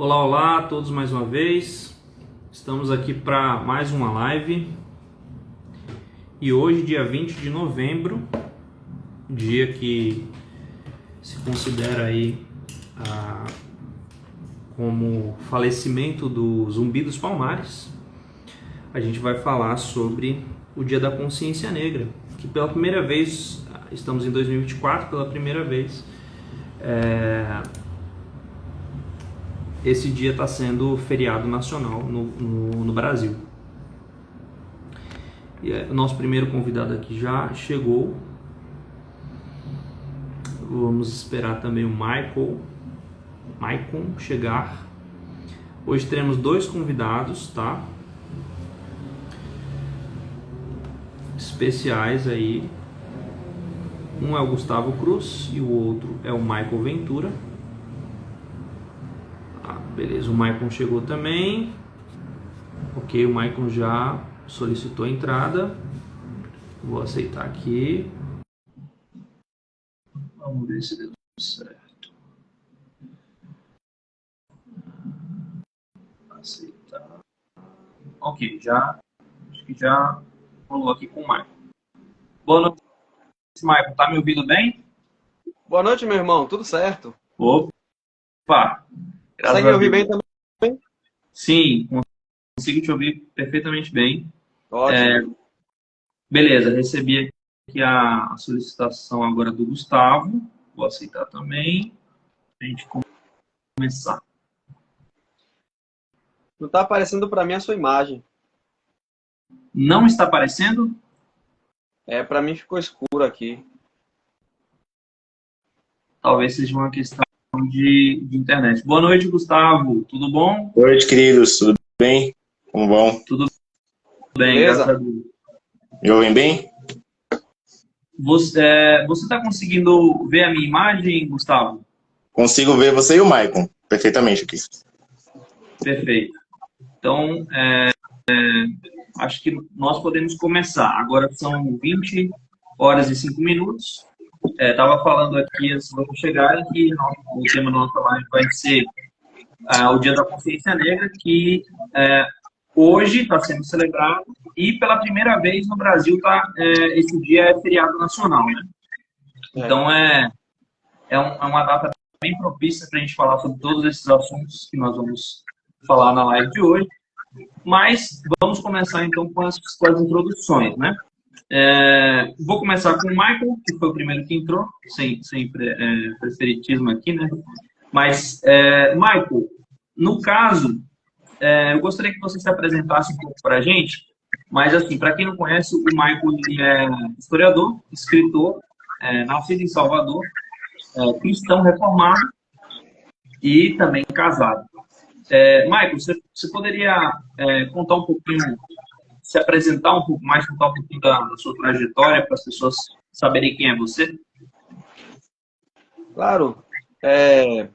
Olá, olá a todos mais uma vez. Estamos aqui para mais uma live. E hoje, dia 20 de novembro, dia que se considera aí como falecimento do Zumbi dos Palmares, a gente vai falar sobre o Dia da Consciência Negra, que pela primeira vez, estamos em 2024, pela primeira vez, esse dia está sendo feriado nacional no Brasil. E o nosso primeiro convidado aqui já chegou. Vamos esperar também o Maicon chegar. Hoje teremos dois convidados, tá? Especiais aí. Um é o Gustavo Cruz e o outro é o Michael Ventura. Beleza, o Maicon chegou também. Ok, o Maicon já solicitou a entrada. Vou aceitar aqui. Vamos ver se deu certo. Aceitar. Ok, acho que já rolou aqui com o Maicon. Boa noite, Maicon. Tá me ouvindo bem? Boa noite, meu irmão. Tudo certo? Opa! Graças Consegue me a ouvir bem Deus. também? Sim, consigo te ouvir perfeitamente bem. Ótimo. Beleza, recebi aqui a solicitação agora do Gustavo. Vou aceitar também. A gente começar. Não está aparecendo para mim a sua imagem. Não está aparecendo? Para mim ficou escuro aqui. Talvez seja uma questão de internet. Boa noite, Gustavo. Tudo bom? Boa noite, queridos. Tudo bem? Como vão? Tudo bem, graças a Beleza? Deus. Me ouvem bem? Você está conseguindo ver a minha imagem, Gustavo? Consigo ver você e o Maicon perfeitamente aqui. Perfeito. Então, acho que nós podemos começar. Agora são 20 horas e 5 minutos. Estava falando aqui, antes de vocês chegarem, que o tema da nossa live vai ser o Dia da Consciência Negra, que hoje está sendo celebrado e pela primeira vez no Brasil esse dia é feriado nacional, né? Então é uma data bem propícia para a gente falar sobre todos esses assuntos que nós vamos falar na live de hoje. Mas vamos começar então com as introduções, né? Vou começar com o Michael, que foi o primeiro que entrou, sem preferitismo aqui, né? Mas, Michael, no caso, eu gostaria que você se apresentasse um pouco para a gente, mas, assim, para quem não conhece, o Michael ele é historiador, escritor, nascido em Salvador, cristão reformado e também casado. Michael, você poderia contar um pouquinho, se apresentar um pouco mais, contar um pouquinho da sua trajetória para as pessoas saberem quem é você? Claro.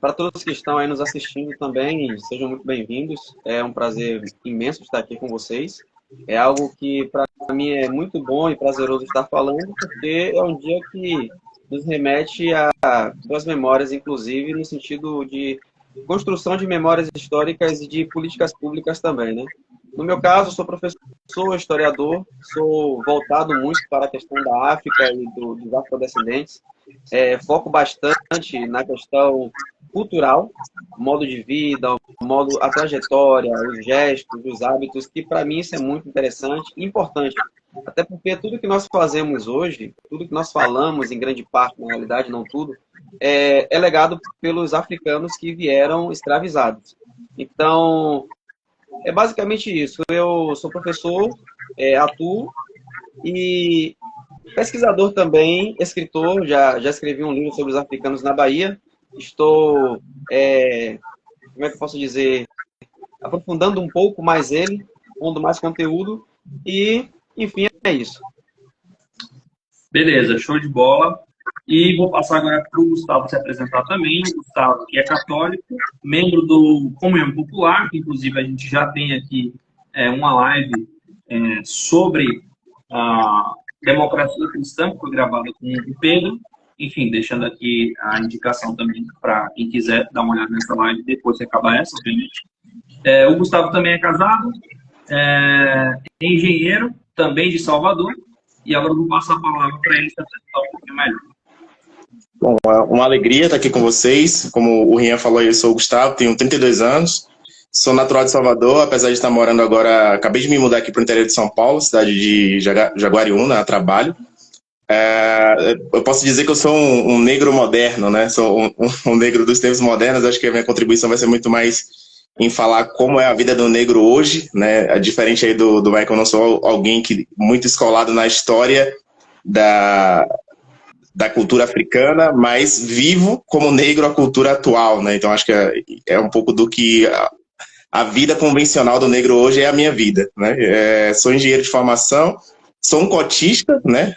Para todos que estão aí nos assistindo também, sejam muito bem-vindos. É um prazer imenso estar aqui com vocês. É algo que para mim é muito bom e prazeroso estar falando, porque é um dia que nos remete a boas memórias, inclusive no sentido de construção de memórias históricas e de políticas públicas também, né? No meu caso, sou professor, historiador, sou voltado muito para a questão da África e dos afrodescendentes. Foco bastante na questão cultural, modo de vida, a trajetória, os gestos, os hábitos, que para mim isso é muito interessante e importante. Até porque tudo que nós fazemos hoje, tudo que nós falamos, em grande parte, na realidade, não tudo, é legado pelos africanos que vieram escravizados. Então, é basicamente isso. Eu sou professor, atuo e pesquisador também, escritor, já escrevi um livro sobre os africanos na Bahia. Estou, como é que eu posso dizer, aprofundando um pouco mais ele, pondo mais conteúdo e, enfim, é isso. Beleza, show de bola. E vou passar agora para o Gustavo se apresentar também. O Gustavo, que é católico, membro do Comunhão Popular, que inclusive a gente já tem aqui uma live sobre a democracia cristã, que foi gravada com o Pedro. Enfim, deixando aqui a indicação também para quem quiser dar uma olhada nessa live depois que acabar essa, obviamente. O Gustavo também é casado, é engenheiro, também de Salvador, e agora eu vou passar a palavra para ele se apresentar um pouquinho melhor. Bom, é uma alegria estar aqui com vocês. Como o Rian falou, eu sou o Gustavo, tenho 32 anos, sou natural de Salvador, apesar de estar morando agora, acabei de me mudar aqui para o interior de São Paulo, cidade de Jaguariúna, a trabalho. Eu posso dizer que eu sou um negro moderno, né? Sou um negro dos tempos modernos. Acho que a minha contribuição vai ser muito mais em falar como é a vida do negro hoje, né? Diferente aí do Michael, eu não sou alguém que muito escolado na história da cultura africana, mas vivo como negro a cultura atual, né? Então acho que é um pouco do que a vida convencional do negro hoje é a minha vida, né? Sou engenheiro de formação, sou um cotista, né?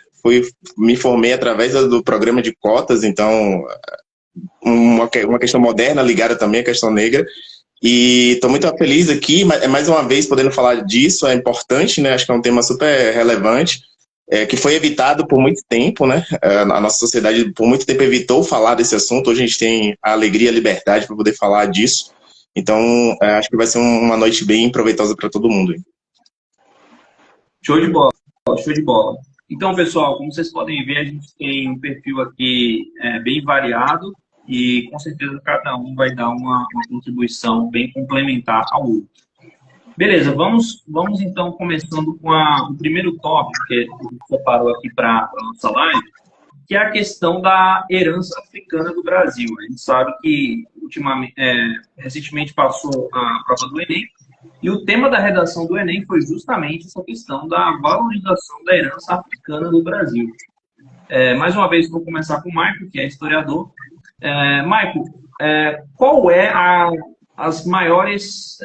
Me formei através do programa de cotas, então uma questão moderna ligada também à questão negra. E estou muito feliz aqui, mais uma vez podendo falar disso, é importante, né? Acho que é um tema super relevante, que foi evitado por muito tempo, né? A nossa sociedade por muito tempo evitou falar desse assunto. Hoje a gente tem a alegria e a liberdade para poder falar disso. Então, acho que vai ser uma noite bem proveitosa para todo mundo. Show de bola, show de bola. Então, pessoal, como vocês podem ver, a gente tem um perfil aqui bem variado e, com certeza, cada um vai dar uma contribuição bem complementar ao outro. Beleza, vamos então começando com o primeiro tópico que a gente separou aqui para a nossa live, que é a questão da herança africana do Brasil. A gente sabe que, recentemente passou a prova do Enem, e o tema da redação do Enem foi justamente essa questão da valorização da herança africana do Brasil. Mais uma vez, vou começar com o Michael, que é historiador. Michael, qual é as maiores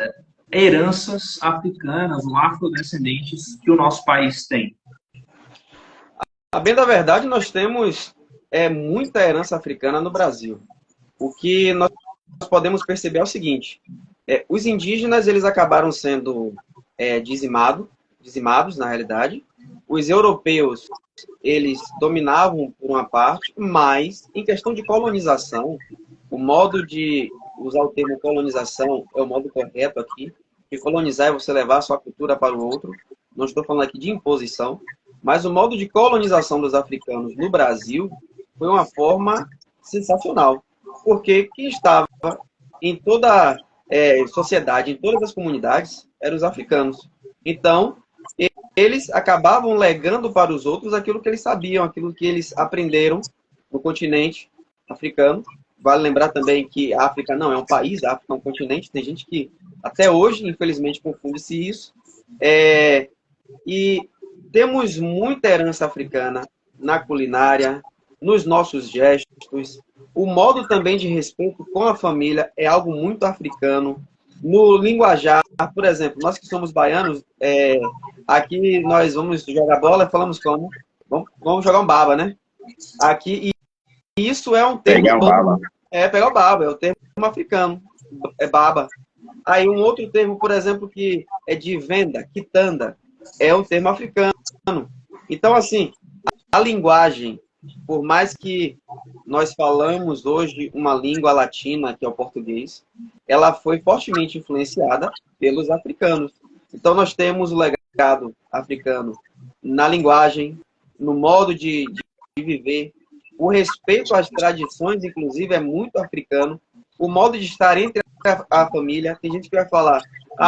heranças africanas ou afrodescendentes que o nosso país tem? A bem da verdade, nós temos muita herança africana no Brasil. O que nós podemos perceber é o seguinte: os indígenas eles acabaram sendo dizimados, na realidade. Os europeus eles dominavam por uma parte, mas em questão de colonização, o modo de usar o termo colonização é o modo correto aqui, que colonizar é você levar a sua cultura para o outro. Não estou falando aqui de imposição, mas o modo de colonização dos africanos no Brasil foi uma forma sensacional, porque quem estava em toda sociedade, em todas as comunidades, eram os africanos. Então, eles acabavam legando para os outros aquilo que eles sabiam, aquilo que eles aprenderam no continente africano. Vale lembrar também que a África não é um país, a África é um continente. Tem gente que até hoje, infelizmente, confunde-se isso. E temos muita herança africana na culinária, nos nossos gestos. O modo também de respeito com a família é algo muito africano. No linguajar, por exemplo, nós que somos baianos, aqui nós vamos jogar bola e falamos como? Vamos jogar um baba, né? Aqui, e isso é um termo... Pegar um baba. Pegar o baba, é o termo africano, é baba. Aí um outro termo, por exemplo, que é de venda, quitanda, é um termo africano. Então, assim, a linguagem, por mais que nós falamos hoje uma língua latina, que é o português, ela foi fortemente influenciada pelos africanos. Então, nós temos o legado africano na linguagem, no modo de viver, o respeito às tradições, inclusive, é muito africano, o modo de estar entre a família. Tem gente que vai falar,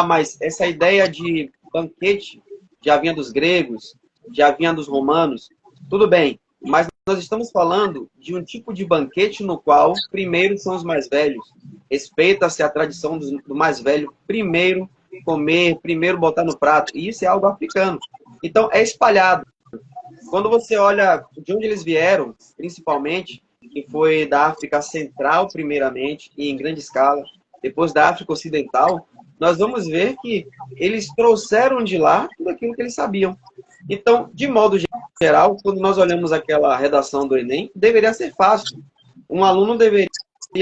mas essa ideia de banquete já vinha dos gregos, já vinha dos romanos. Tudo bem, mas nós estamos falando de um tipo de banquete no qual primeiro são os mais velhos. Respeita-se a tradição do mais velho primeiro comer, primeiro botar no prato. E isso é algo africano. Então, é espalhado. Quando você olha de onde eles vieram, principalmente, que foi da África Central, primeiramente, e em grande escala, depois da África Ocidental, nós vamos ver que eles trouxeram de lá tudo aquilo que eles sabiam. Então, de modo geral, quando nós olhamos aquela redação do Enem, deveria ser fácil. Um aluno deveria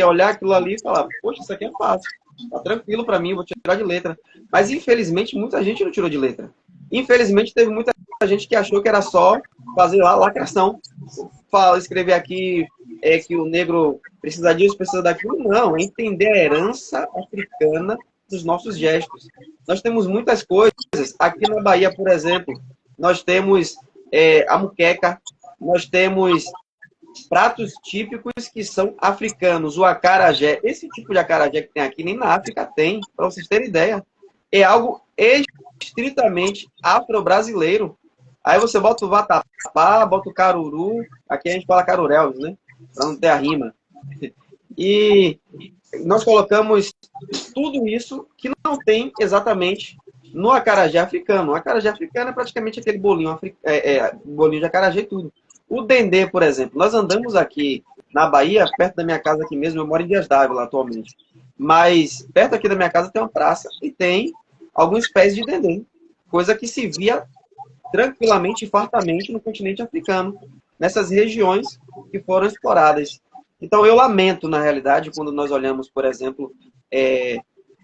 olhar aquilo ali e falar, poxa, isso aqui é fácil, tá tranquilo para mim, vou tirar de letra. Mas, infelizmente, muita gente não tirou de letra. Infelizmente, teve muita gente que achou que era só fazer lá lacração. escrever aqui que o negro precisa disso, precisa daquilo. Não, é entender a herança africana dos nossos gestos. Nós temos muitas coisas. Aqui na Bahia, por exemplo, nós temos a muqueca, nós temos pratos típicos que são africanos, o acarajé. Esse tipo de acarajé que tem aqui, nem na África tem, para vocês terem ideia. É algo estritamente afro-brasileiro. Aí você bota o vatapá, bota o caruru, aqui a gente fala caruréus, né? Para não ter a rima. E nós colocamos tudo isso que não tem exatamente no acarajé africano. O acarajé africano é praticamente aquele bolinho, bolinho de acarajé e tudo. O dendê, por exemplo, nós andamos aqui na Bahia, perto da minha casa aqui mesmo, eu moro em Dias d'Ávila atualmente, mas perto aqui da minha casa tem uma praça e tem alguns pés de dendê, coisa que se via tranquilamente e fartamente no continente africano, nessas regiões que foram exploradas. Então eu lamento, na realidade, quando nós olhamos, por exemplo,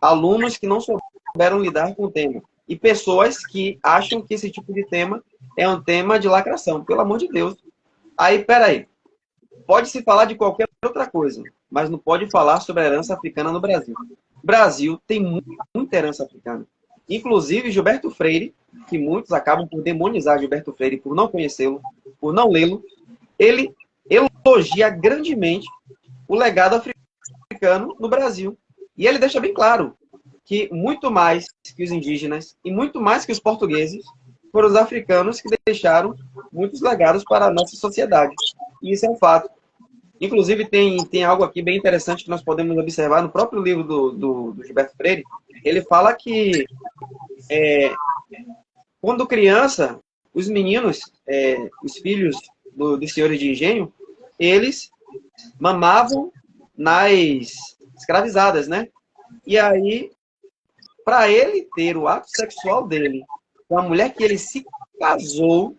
alunos que não souberam lidar com o tema, e pessoas que acham que esse tipo de tema é um tema de lacração, pelo amor de Deus. Aí, peraí, pode-se falar de qualquer outra coisa, mas não pode falar sobre a herança africana no Brasil. O Brasil tem muita herança africana. Inclusive, Gilberto Freire, que muitos acabam por demonizar Gilberto Freire, por não conhecê-lo, por não lê-lo, ele elogia grandemente o legado africano no Brasil. E ele deixa bem claro que muito mais que os indígenas e muito mais que os portugueses foram os africanos que deixaram muitos legados para a nossa sociedade. E isso é um fato. Inclusive, tem algo aqui bem interessante que nós podemos observar no próprio livro do Gilberto Freire. Ele fala que, quando criança, os meninos, os filhos dos senhores de engenho, eles mamavam nas escravizadas, né? E aí, para ele ter o ato sexual dele com a mulher que ele se casou,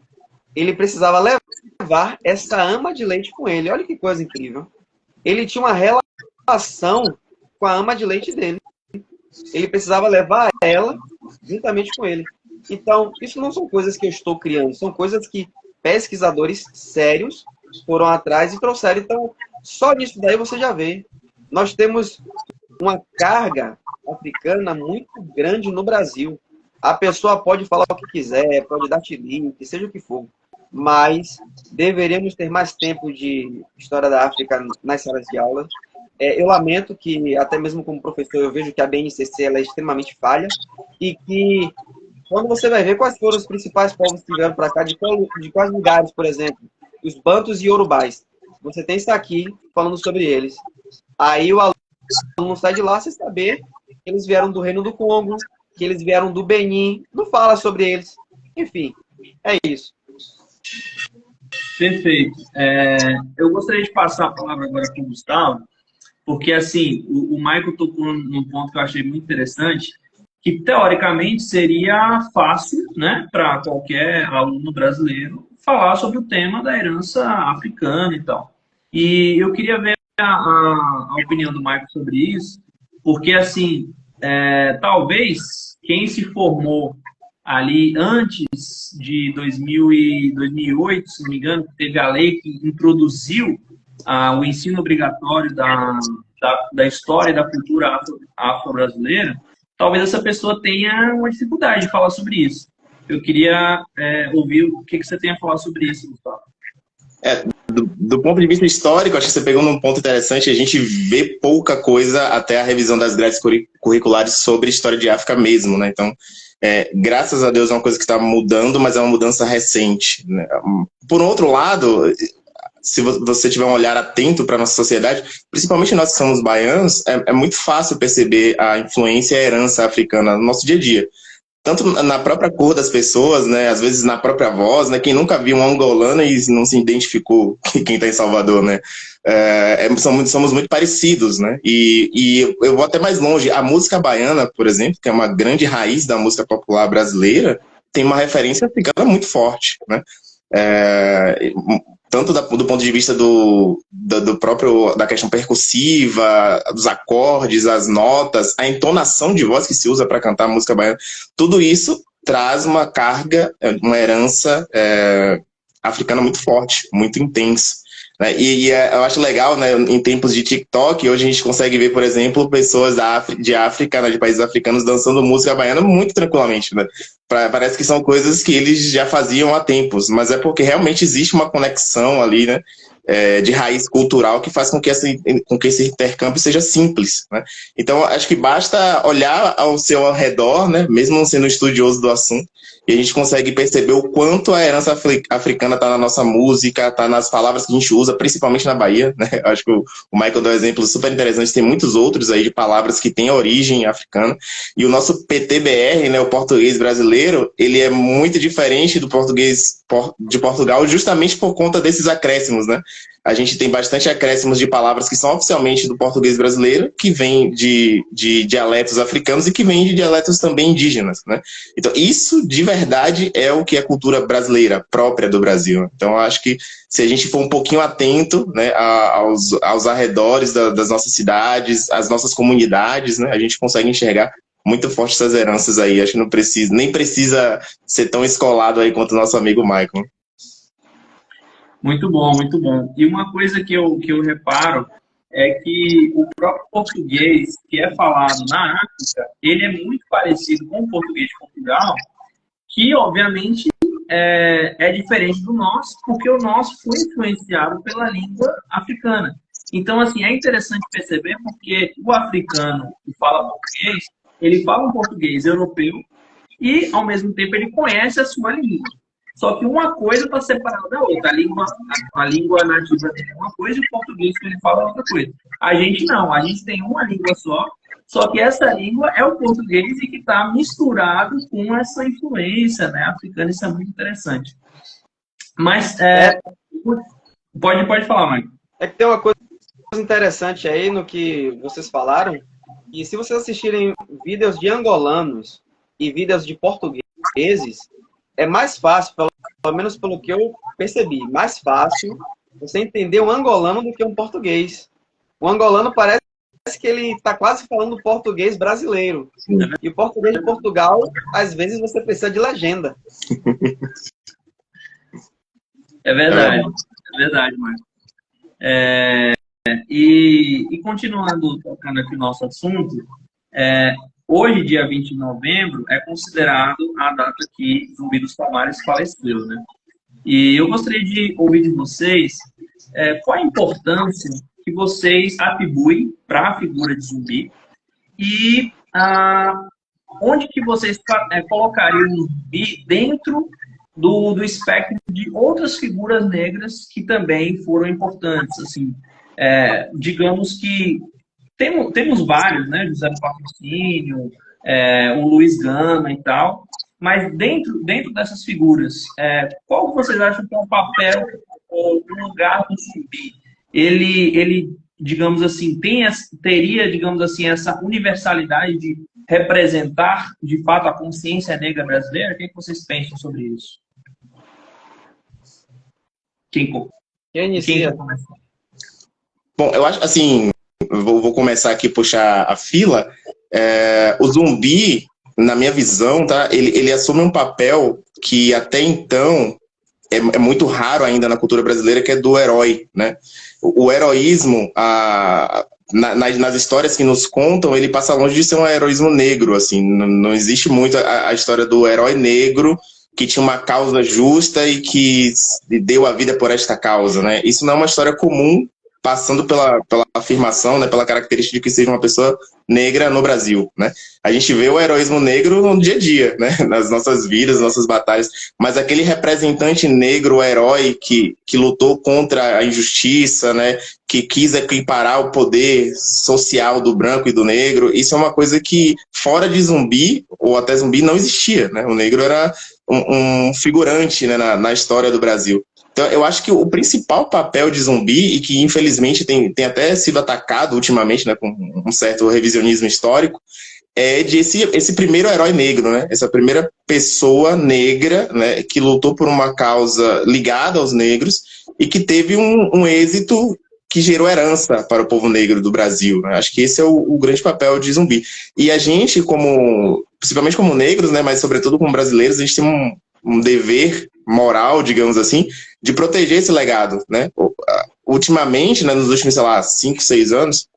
ele precisava levar essa ama de leite com ele. Olha que coisa incrível. Ele tinha uma relação com a ama de leite dele. Ele precisava levar ela juntamente com ele. Então, isso não são coisas que eu estou criando, são coisas que pesquisadores sérios foram atrás e trouxeram. Então, só nisso daí você já vê. Nós temos uma carga africana muito grande no Brasil. A pessoa pode falar o que quiser, pode dar chilique, seja o que for, mas deveríamos ter mais tempo de história da África nas salas de aula. Eu lamento que, até mesmo como professor, eu vejo que a BNCC ela é extremamente falha e que, quando você vai ver quais foram os principais povos que vieram para cá, de quais lugares, por exemplo, os bantus e iorubais, você tem isso aqui falando sobre eles. Aí o aluno sai de lá sem saber que eles vieram do Reino do Congo, que eles vieram do Benin, não fala sobre eles. Enfim, é isso. Perfeito. Eu gostaria de passar a palavra agora para o Gustavo, porque, assim, o Michael tocou num ponto que eu achei muito interessante, que, teoricamente, seria fácil, né, para qualquer aluno brasileiro falar sobre o tema da herança africana e tal. E eu queria ver a opinião do Michael sobre isso, porque, assim, talvez quem se formou ali antes de 2008, se não me engano, teve a lei que introduziu o ensino obrigatório da história e da cultura afro-brasileira, talvez essa pessoa tenha uma dificuldade de falar sobre isso. Eu queria ouvir o que você tem a falar sobre isso, Gustavo. Do ponto de vista histórico, acho que você pegou num ponto interessante. A gente vê pouca coisa até a revisão das grades curriculares sobre história de África mesmo, né? Então, graças a Deus é uma coisa que está mudando, mas é uma mudança recente, né? Por outro lado, se você tiver um olhar atento para a nossa sociedade, principalmente nós que somos baianos, é muito fácil perceber a influência e a herança africana no nosso dia a dia. Tanto na própria cor das pessoas, né? Às vezes na própria voz, né? Quem nunca viu um angolano e não se identificou quem está em Salvador, né? Somos muito parecidos, né? E eu vou até mais longe. A música baiana, por exemplo, que é uma grande raiz da música popular brasileira, tem uma referência africana muito forte, né? Tanto do ponto de vista da questão percussiva, dos acordes, as notas, a entonação de voz que se usa para cantar a música baiana, tudo isso traz uma carga, uma herança africana muito forte, muito intenso. Né? Eu acho legal, né, em tempos de TikTok, hoje a gente consegue ver, por exemplo, pessoas de África, né, de países africanos, dançando música baiana muito tranquilamente. Né? Parece que são coisas que eles já faziam há tempos, mas é porque realmente existe uma conexão ali, né, de raiz cultural que faz com que esse intercâmbio seja simples. Né? Então, acho que basta olhar ao seu redor, né, mesmo não sendo estudioso do assunto, e a gente consegue perceber o quanto a herança africana está na nossa música, está nas palavras que a gente usa, principalmente na Bahia. Né? Acho que o Michael deu um exemplo super interessante, tem muitos outros aí de palavras que têm origem africana. E o nosso PTBR, né, o português brasileiro, ele é muito diferente do português de Portugal justamente por conta desses acréscimos. Né? A gente tem bastante acréscimos de palavras que são oficialmente do português brasileiro, que vêm de dialetos africanos e que vêm de dialetos também indígenas. Né? Então, isso de verdade é o que é cultura brasileira, própria do Brasil. Então, eu acho que se a gente for um pouquinho atento, né, aos arredores das nossas cidades, às nossas comunidades, né, a gente consegue enxergar muito forte essas heranças aí. Acho que nem precisa ser tão escolado aí quanto o nosso amigo Michael. Muito bom, muito bom. E uma coisa que eu reparo é que o próprio português que é falado na África, ele é muito parecido com o português de Portugal, que obviamente é diferente do nosso, porque o nosso foi influenciado pela língua africana. Então, assim, é interessante perceber porque o africano que fala português, ele fala um português europeu e, ao mesmo tempo, ele conhece a sua língua. Só que uma coisa está separada da outra. A língua nativa dele é uma coisa e o português que ele fala é outra coisa. A gente não, a gente tem uma língua só que essa língua é o português e que está misturado com essa influência, né, africana. Isso é muito interessante. Mas, pode falar, Mike. É que tem uma coisa interessante aí no que vocês falaram, e se vocês assistirem vídeos de angolanos e vídeos de portugueses, é mais fácil, pelo menos pelo que eu percebi, mais fácil você entender um angolano do que um português. O angolano parece que ele está quase falando português brasileiro. E o português de Portugal, às vezes, você precisa de legenda. É verdade, Marcos. E continuando, tocando aqui o nosso assunto, hoje, dia 20 de novembro, é considerado a data que Zumbi dos Palmares faleceu, né? E eu gostaria de ouvir de vocês qual a importância que vocês atribuem para a figura de Zumbi e onde que vocês colocariam o Zumbi dentro do espectro de outras figuras negras que também foram importantes. Assim, digamos que temos vários, né? José do Patrocínio, o Luiz Gama e tal, mas dentro dessas figuras, qual vocês acham que é o papel ou o lugar do Zumbi? Ele, digamos assim, teria, digamos assim, essa universalidade de representar, de fato, a consciência negra brasileira? O que vocês pensam sobre isso? Quem inicia? Bom, eu acho, assim, vou começar aqui a puxar a fila. O Zumbi, na minha visão, tá, ele assume um papel que até então é muito raro ainda na cultura brasileira, que é do herói, né? O heroísmo, nas histórias que nos contam, ele passa longe de ser um heroísmo negro, assim, não existe muito a história do herói negro que tinha uma causa justa e que deu a vida por esta causa, né? Isso não é uma história comum, passando pela afirmação, né, pela característica de que seja uma pessoa negra no Brasil, né? A gente vê o heroísmo negro no dia a dia, né, nas nossas vidas, nas nossas batalhas, mas aquele representante negro, o herói que lutou contra a injustiça, né, que quis equiparar o poder social do branco e do negro, isso é uma coisa que fora de Zumbi, ou até Zumbi, não existia, né? O negro era um figurante, né, na história do Brasil. Então, eu acho que o principal papel de Zumbi, e que infelizmente tem até sido atacado ultimamente, né, com um certo revisionismo histórico, é de esse primeiro herói negro, né, essa primeira pessoa negra, né, que lutou por uma causa ligada aos negros e que teve um êxito que gerou herança para o povo negro do Brasil. Né? Acho que esse é o grande papel de Zumbi. E a gente, principalmente como negros, né, mas sobretudo como brasileiros, a gente tem um dever moral, digamos assim, de proteger esse legado, né? Ultimamente, né, nos últimos, sei lá, 5, 6 anos,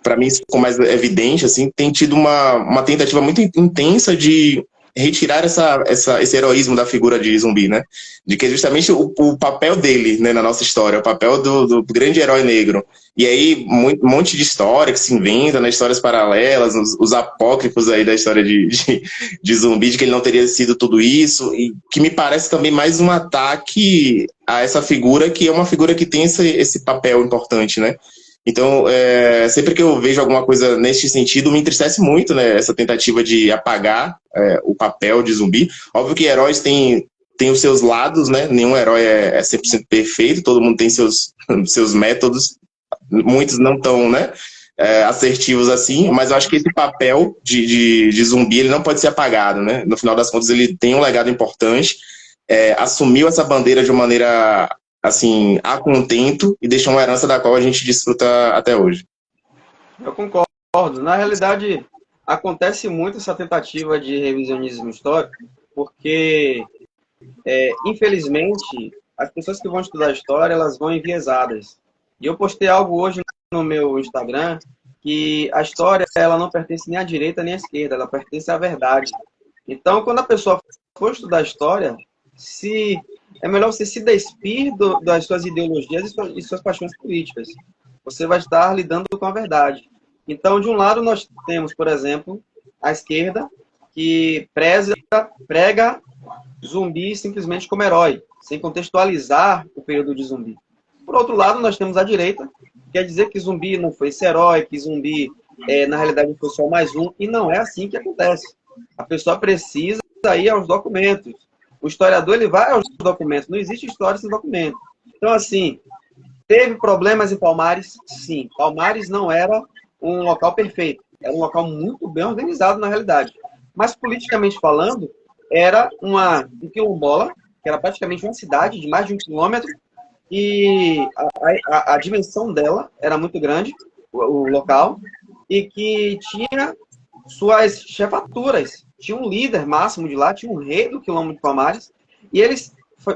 para mim isso ficou mais evidente, assim, tem tido uma tentativa muito intensa de retirar esse heroísmo da figura de Zumbi, né? De que justamente o papel dele, né, na nossa história, o papel do grande herói negro. E aí, um monte de história que se inventa, né, histórias paralelas, os apócrifos aí da história de Zumbi, de que ele não teria sido tudo isso, e que me parece também mais um ataque a essa figura, que é uma figura que tem esse papel importante, né? Então, sempre que eu vejo alguma coisa nesse sentido, me entristece muito, né, essa tentativa de apagar o papel de Zumbi. Óbvio que heróis têm os seus lados, né? Nenhum herói é 100% perfeito, todo mundo tem seus métodos, muitos não tão, né, assertivos assim, mas eu acho que esse papel de Zumbi ele não pode ser apagado, né? No final das contas, ele tem um legado importante, assumiu essa bandeira de uma maneira assim, a contento, e deixou uma herança da qual a gente desfruta até hoje. Eu concordo. Na realidade, acontece muito essa tentativa de revisionismo histórico, porque, infelizmente, as pessoas que vão estudar história, elas vão enviesadas. E eu postei algo hoje no meu Instagram, que a história ela não pertence nem à direita nem à esquerda, ela pertence à verdade. Então, quando a pessoa for estudar história, é melhor você se despir das suas ideologias e suas paixões políticas. Você vai estar lidando com a verdade. Então, de um lado, nós temos, por exemplo, a esquerda, que prega Zumbi simplesmente como herói, sem contextualizar o período de Zumbi. Por outro lado, nós temos a direita, que quer dizer que Zumbi não foi esse herói, que Zumbi, na realidade, foi só mais um, e não é assim que acontece. A pessoa precisa ir aos documentos. O historiador ele vai aos documentos. Não existe história sem documento. Então, assim, teve problemas em Palmares? Sim. Palmares não era um local perfeito. Era um local muito bem organizado, na realidade. Mas, politicamente falando, era um quilombola, que era praticamente uma cidade de mais de 1 quilômetro, e a dimensão dela era muito grande, o local, e que tinha suas chefaturas. Tinha um líder máximo de lá, tinha um rei do quilombo de Palmares, e eles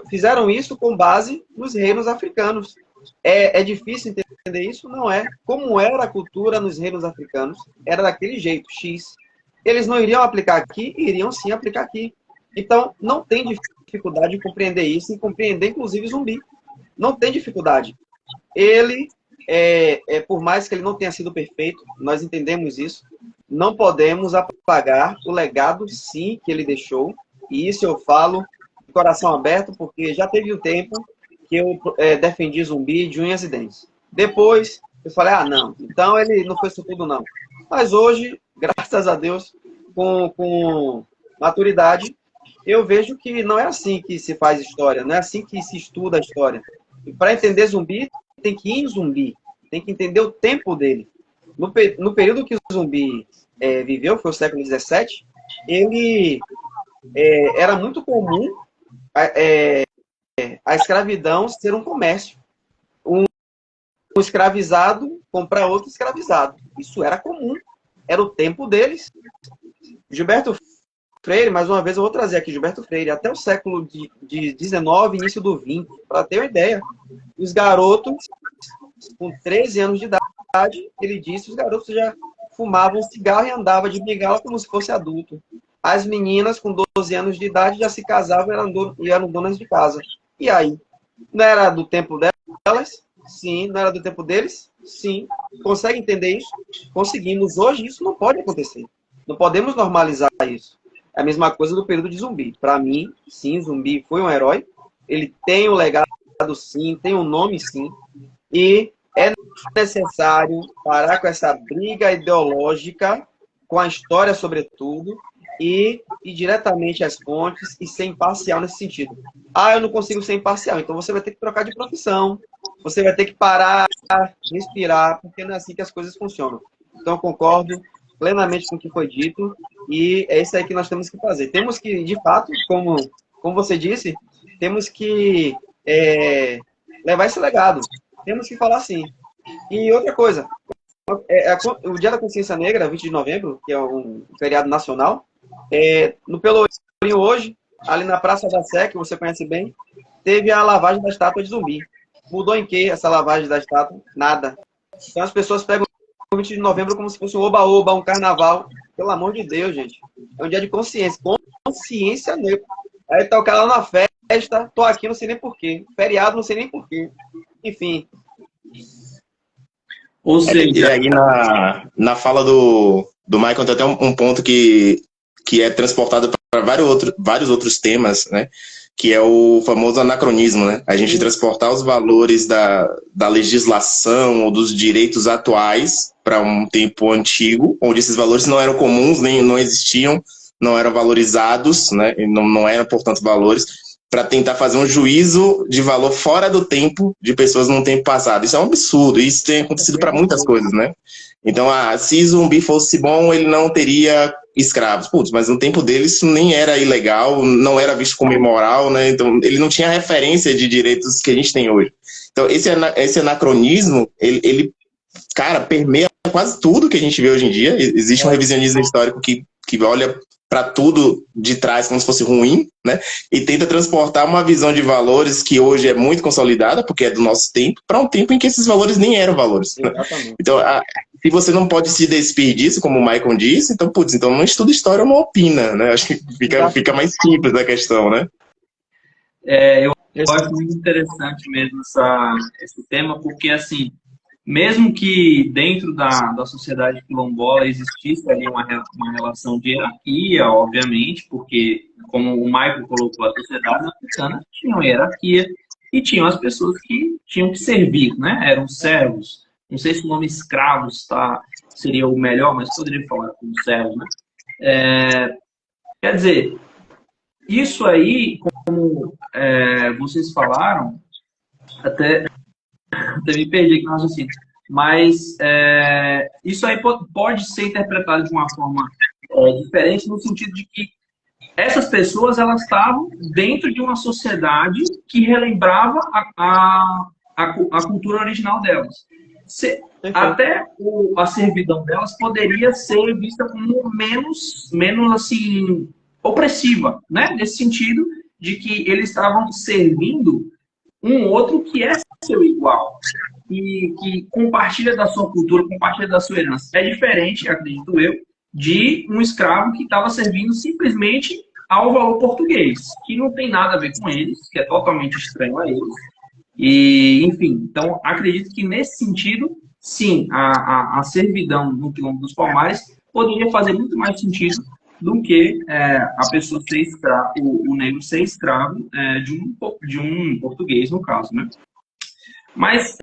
fizeram isso com base nos reinos africanos. É difícil entender isso? Não é. Como era a cultura nos reinos africanos, era daquele jeito, X. Eles não iriam aplicar aqui, iriam sim aplicar aqui. Então, não tem dificuldade em compreender isso, em compreender, inclusive, Zumbi. Não tem dificuldade. Ele, por mais que ele não tenha sido perfeito, nós entendemos isso, não podemos apagar o legado, sim, que ele deixou. E isso eu falo de coração aberto, porque já teve um tempo que eu defendi Zumbi de unhas e dentes. Depois, eu falei, não, então ele não foi isso tudo, não. Mas hoje, graças a Deus, com maturidade, eu vejo que não é assim que se faz história, não é assim que se estuda a história. E para entender Zumbi, tem que ir em Zumbi, tem que entender o tempo dele. No período que o Zumbi viveu, foi o século XVII, ele era muito comum a escravidão ser um comércio. Um escravizado comprar outro escravizado. Isso era comum. Era o tempo deles. Gilberto Freire, mais uma vez eu vou trazer aqui Gilberto Freire, até o século de 19, início do 20, para ter uma ideia. Os garotos, com 13 anos de idade, ele disse, os garotos já fumavam cigarro e andavam de bengala como se fosse adulto. As meninas, com 12 anos de idade, já se casavam e eram donas de casa. E aí? Não era do tempo delas? Sim. Não era do tempo deles? Sim. Consegue entender isso? Conseguimos. Hoje isso não pode acontecer. Não podemos normalizar isso. É a mesma coisa do período de Zumbi. Para mim, sim, Zumbi foi um herói. Ele tem um legado, sim, tem um nome, sim. E é necessário parar com essa briga ideológica, com a história, sobretudo, e ir diretamente às fontes e ser imparcial nesse sentido. Eu não consigo ser imparcial, então você vai ter que trocar de profissão, você vai ter que parar, respirar, porque não é assim que as coisas funcionam. Então, eu concordo plenamente com o que foi dito, e é isso aí que nós temos que fazer. Temos que, de fato, como você disse, temos que levar esse legado. Temos que falar assim. E outra coisa, o Dia da Consciência Negra, 20 de novembro, que é um feriado nacional, no Pelourinho hoje, ali na Praça da Sé, que você conhece bem, teve a lavagem da estátua de Zumbi. Mudou em que essa lavagem da estátua? Nada. Então as pessoas pegam o 20 de novembro como se fosse um oba-oba, um carnaval. Pelo amor de Deus, gente. É um dia de consciência. Consciência negra. Aí tá o cara lá na festa, tô aqui, não sei nem porquê. Feriado, não sei nem porquê. Enfim. Ou seja... E aí na fala do Michael tem até um ponto que é transportado para vários outros temas, né? Que é o famoso anacronismo, né? A gente transportar os valores da legislação ou dos direitos atuais para um tempo antigo, onde esses valores não eram comuns, nem não existiam, não eram valorizados, né? E não eram, portanto, valores, para tentar fazer um juízo de valor fora do tempo de pessoas num tempo passado. Isso é um absurdo, isso tem acontecido para muitas coisas, né? Então, se Zumbi fosse bom, ele não teria escravos. Putz, mas no tempo dele isso nem era ilegal, não era visto como imoral, né? Então, ele não tinha referência de direitos que a gente tem hoje. Então, esse anacronismo, ele cara, permeia quase tudo que a gente vê hoje em dia. Existe um revisionismo histórico que olha para tudo de trás como se fosse ruim, né? E tenta transportar uma visão de valores que hoje é muito consolidada, porque é do nosso tempo, para um tempo em que esses valores nem eram valores. Exatamente. Então, se você não pode se despir disso, como o Michael disse, então, putz, então não estuda história ou não opina, né? Acho que fica mais simples a questão, né? Eu acho muito interessante mesmo esse tema, porque, assim, mesmo que dentro da sociedade quilombola existisse ali uma relação de hierarquia, obviamente, porque, como o Michael colocou, a sociedade africana tinha uma hierarquia e tinham as pessoas que tinham que servir, né? Eram servos. Não sei se o nome escravos seria o melhor, mas poderia falar como servos, né? Quer dizer, isso aí, como vocês falaram, até me perdi aqui no raciocínio. Mas isso aí pode ser interpretado de uma forma diferente, no sentido de que essas pessoas elas estavam dentro de uma sociedade que relembrava a cultura original delas. Até a servidão delas poderia ser vista como menos assim, opressiva, né? Nesse sentido de que eles estavam servindo um outro que é seu igual, que compartilha da sua cultura, compartilha da sua herança. É diferente, acredito eu, de um escravo que estava servindo simplesmente ao valor português, que não tem nada a ver com eles, que é totalmente estranho a eles. E, enfim, então acredito que nesse sentido, sim, a servidão no Quilombo dos Palmares poderia fazer muito mais sentido do que a pessoa ser escravo, o negro ser escravo de um português, no caso, né? Mas,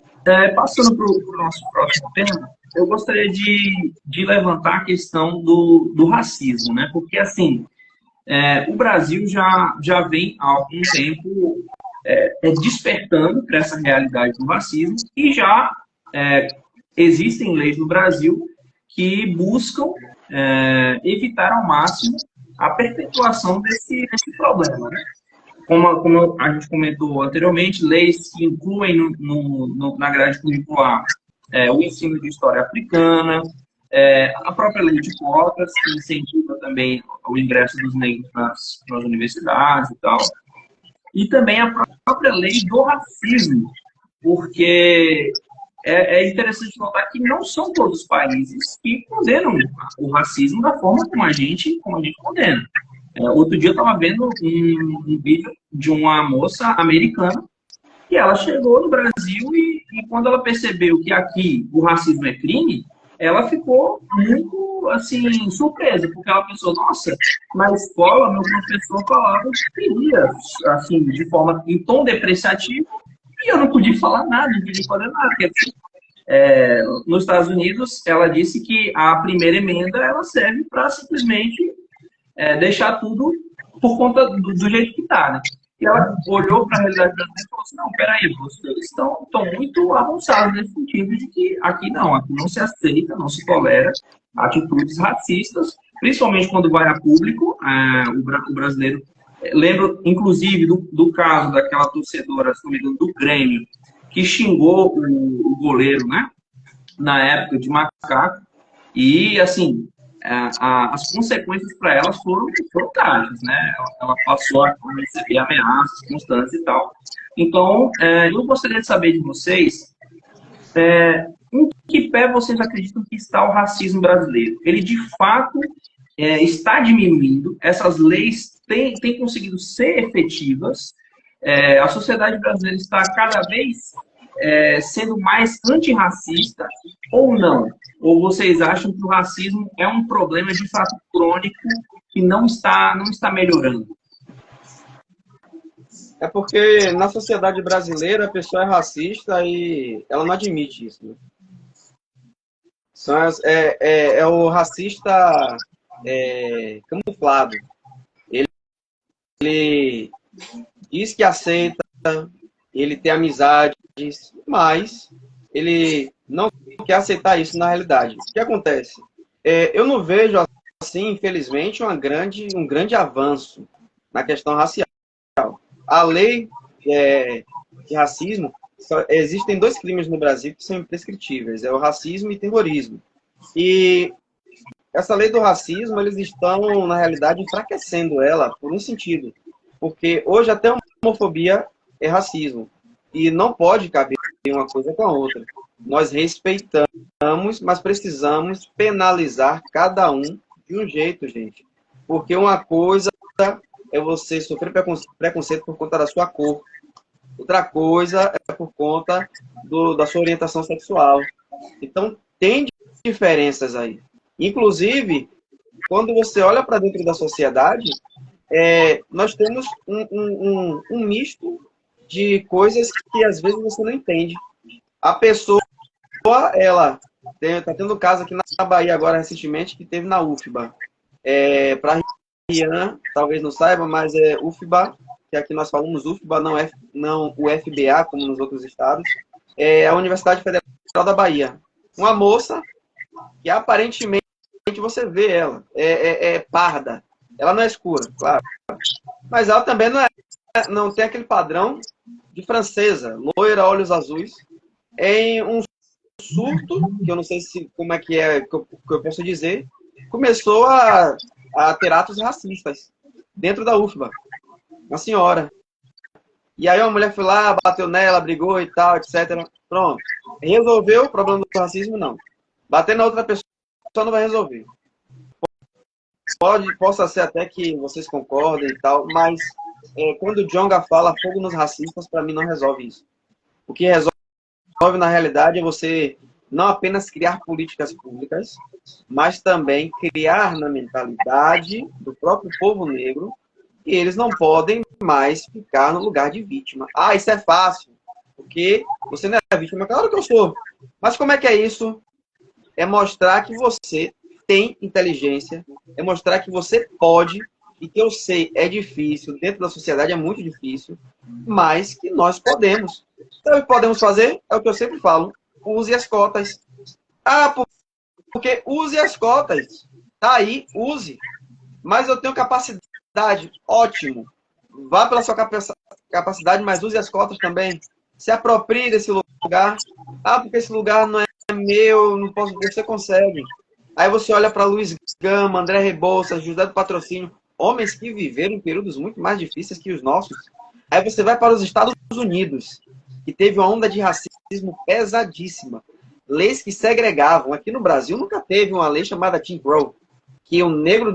passando para o nosso próximo tema, eu gostaria de levantar a questão do racismo, né? Porque, assim, o Brasil já vem há algum tempo despertando para essa realidade do racismo e já existem leis no Brasil que buscam evitar ao máximo a perpetuação desse problema, né? Como a gente comentou anteriormente, leis que incluem na grade curricular o ensino de história africana, a própria lei de cotas, que incentiva também o ingresso dos negros nas universidades e tal, e também a própria lei do racismo, porque é interessante notar que não são todos os países que condenam o racismo da forma como a gente condena. Outro dia eu estava vendo um vídeo de uma moça americana e ela chegou no Brasil e quando ela percebeu que aqui o racismo é crime, ela ficou muito, assim, surpresa, porque ela pensou, nossa, na escola meu professor falava que queria, assim, em tom depreciativo, e eu não podia falar nada, não podia fazer nada. Quer dizer, nos Estados Unidos, ela disse que a primeira emenda ela serve para simplesmente deixar tudo por conta do jeito que está, né? E ela olhou para a realidade brasileira e falou assim, não, peraí, vocês estão muito avançados nesse sentido de que aqui não se aceita, não se tolera atitudes racistas, principalmente quando vai a público. O brasileiro, lembro, inclusive, do caso daquela torcedora, se não me engano, do Grêmio, que xingou o goleiro, né, na época de macaco, e, assim, as consequências para elas foram trágicas, né? Ela passou a receber ameaças constantes e tal. Então, eu gostaria de saber de vocês, em que pé vocês acreditam que está o racismo brasileiro? Ele, de fato, está diminuindo? Essas leis têm conseguido ser efetivas? A sociedade brasileira está cada vez sendo mais antirracista ou não? Ou vocês acham que o racismo é um problema de fato crônico que não está melhorando? É porque na sociedade brasileira a pessoa é racista e ela não admite isso, né? É o racista camuflado. Ele diz que aceita, ele tem amizades, mas ele não quer aceitar isso na realidade. O que acontece? Eu não vejo, assim, infelizmente, um grande avanço na questão racial. A lei de racismo, existem 2 crimes no Brasil que são imprescritíveis, é o racismo e terrorismo. E essa lei do racismo, eles estão, na realidade, enfraquecendo ela por um sentido. Porque hoje até a homofobia é racismo. E não pode caber uma coisa com a outra. Nós respeitamos, mas precisamos penalizar cada um de um jeito, gente. Porque uma coisa é você sofrer preconceito por conta da sua cor. Outra coisa é por conta da sua orientação sexual. Então, tem diferenças aí. Inclusive, quando você olha para dentro da sociedade, nós temos um misto de coisas que às vezes você não entende. A pessoa, ela está tendo caso aqui na Bahia agora recentemente, que teve na UFBA. Para Rian, talvez não saiba, mas é UFBA, que aqui nós falamos UFBA, não o FBA, como nos outros estados, é a Universidade Federal da Bahia. Uma moça que aparentemente você vê ela, é parda. Ela não é escura, claro. Mas ela também não tem aquele padrão de francesa, loira, olhos azuis, em um surto, que eu não sei como é que eu posso dizer, começou a ter atos racistas dentro da UFBA. Uma senhora. E aí uma mulher foi lá, bateu nela, brigou e tal, etc. Pronto. Resolveu o problema do racismo? Não. Bater na outra pessoa não vai resolver. Possa ser até que vocês concordem e tal, mas quando o Djonga fala fogo nos racistas, para mim não resolve isso. O que resolve na realidade é você não apenas criar políticas públicas, mas também criar na mentalidade do próprio povo negro que eles não podem mais ficar no lugar de vítima. Ah, isso é fácil, porque você não é vítima. Claro que eu sou. Mas como é que é isso? É mostrar que você tem inteligência, é mostrar que você pode, e que eu sei é difícil, dentro da sociedade é muito difícil, mas que nós podemos. Então, o que podemos fazer é o que eu sempre falo, use as cotas. Ah, porque use as cotas. Tá aí, use. Mas eu tenho capacidade, ótimo. Vá pela sua capacidade, mas use as cotas também. Se aproprie desse lugar. Ah, porque esse lugar não é meu, não posso, você consegue. Aí você olha para Luiz Gama, André Rebouças, José do Patrocínio, homens que viveram em períodos muito mais difíceis que os nossos. Aí você vai para os Estados Unidos, que teve uma onda de racismo pesadíssima. Leis que segregavam. Aqui no Brasil nunca teve uma lei chamada Jim Crow, que o negro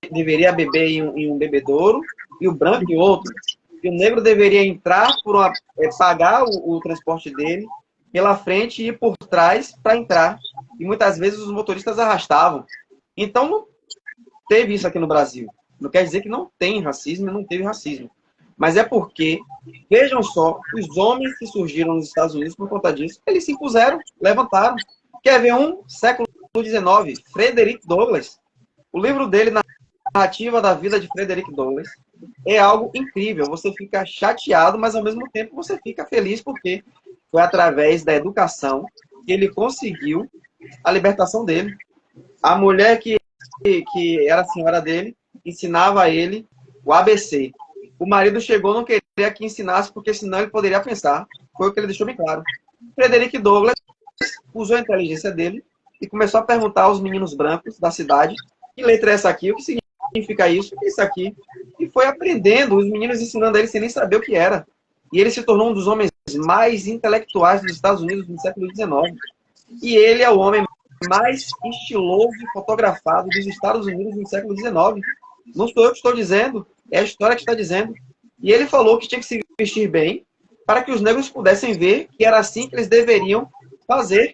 deveria beber em um bebedouro e o branco em outro. E o negro deveria entrar pagar o transporte dele pela frente e ir por trás para entrar. E muitas vezes os motoristas arrastavam. Então não teve isso aqui no Brasil. Não quer dizer que não tem racismo e não teve racismo. Mas é porque, vejam só, os homens que surgiram nos Estados Unidos por conta disso, eles se impuseram, levantaram. Quer ver século XIX, Frederick Douglass. O livro dele, Narrativa da Vida de Frederick Douglass, é algo incrível. Você fica chateado, mas ao mesmo tempo você fica feliz porque foi através da educação que ele conseguiu a libertação dele. A mulher que era a senhora dele ensinava a ele o ABC. O marido chegou, não queria que ensinasse, porque senão ele poderia pensar. Foi o que ele deixou bem claro. Frederick Douglass usou a inteligência dele e começou a perguntar aos meninos brancos da cidade: que letra é essa aqui? O que significa isso? O que é isso aqui? E foi aprendendo, os meninos ensinando a ele sem nem saber o que era. E ele se tornou um dos homens mais intelectuais dos Estados Unidos no século XIX. E ele é o homem mais estiloso e fotografado dos Estados Unidos no século XIX. Não sou eu que estou dizendo, é a história que está dizendo. E ele falou que tinha que se vestir bem para que os negros pudessem ver que era assim que eles deveriam fazer.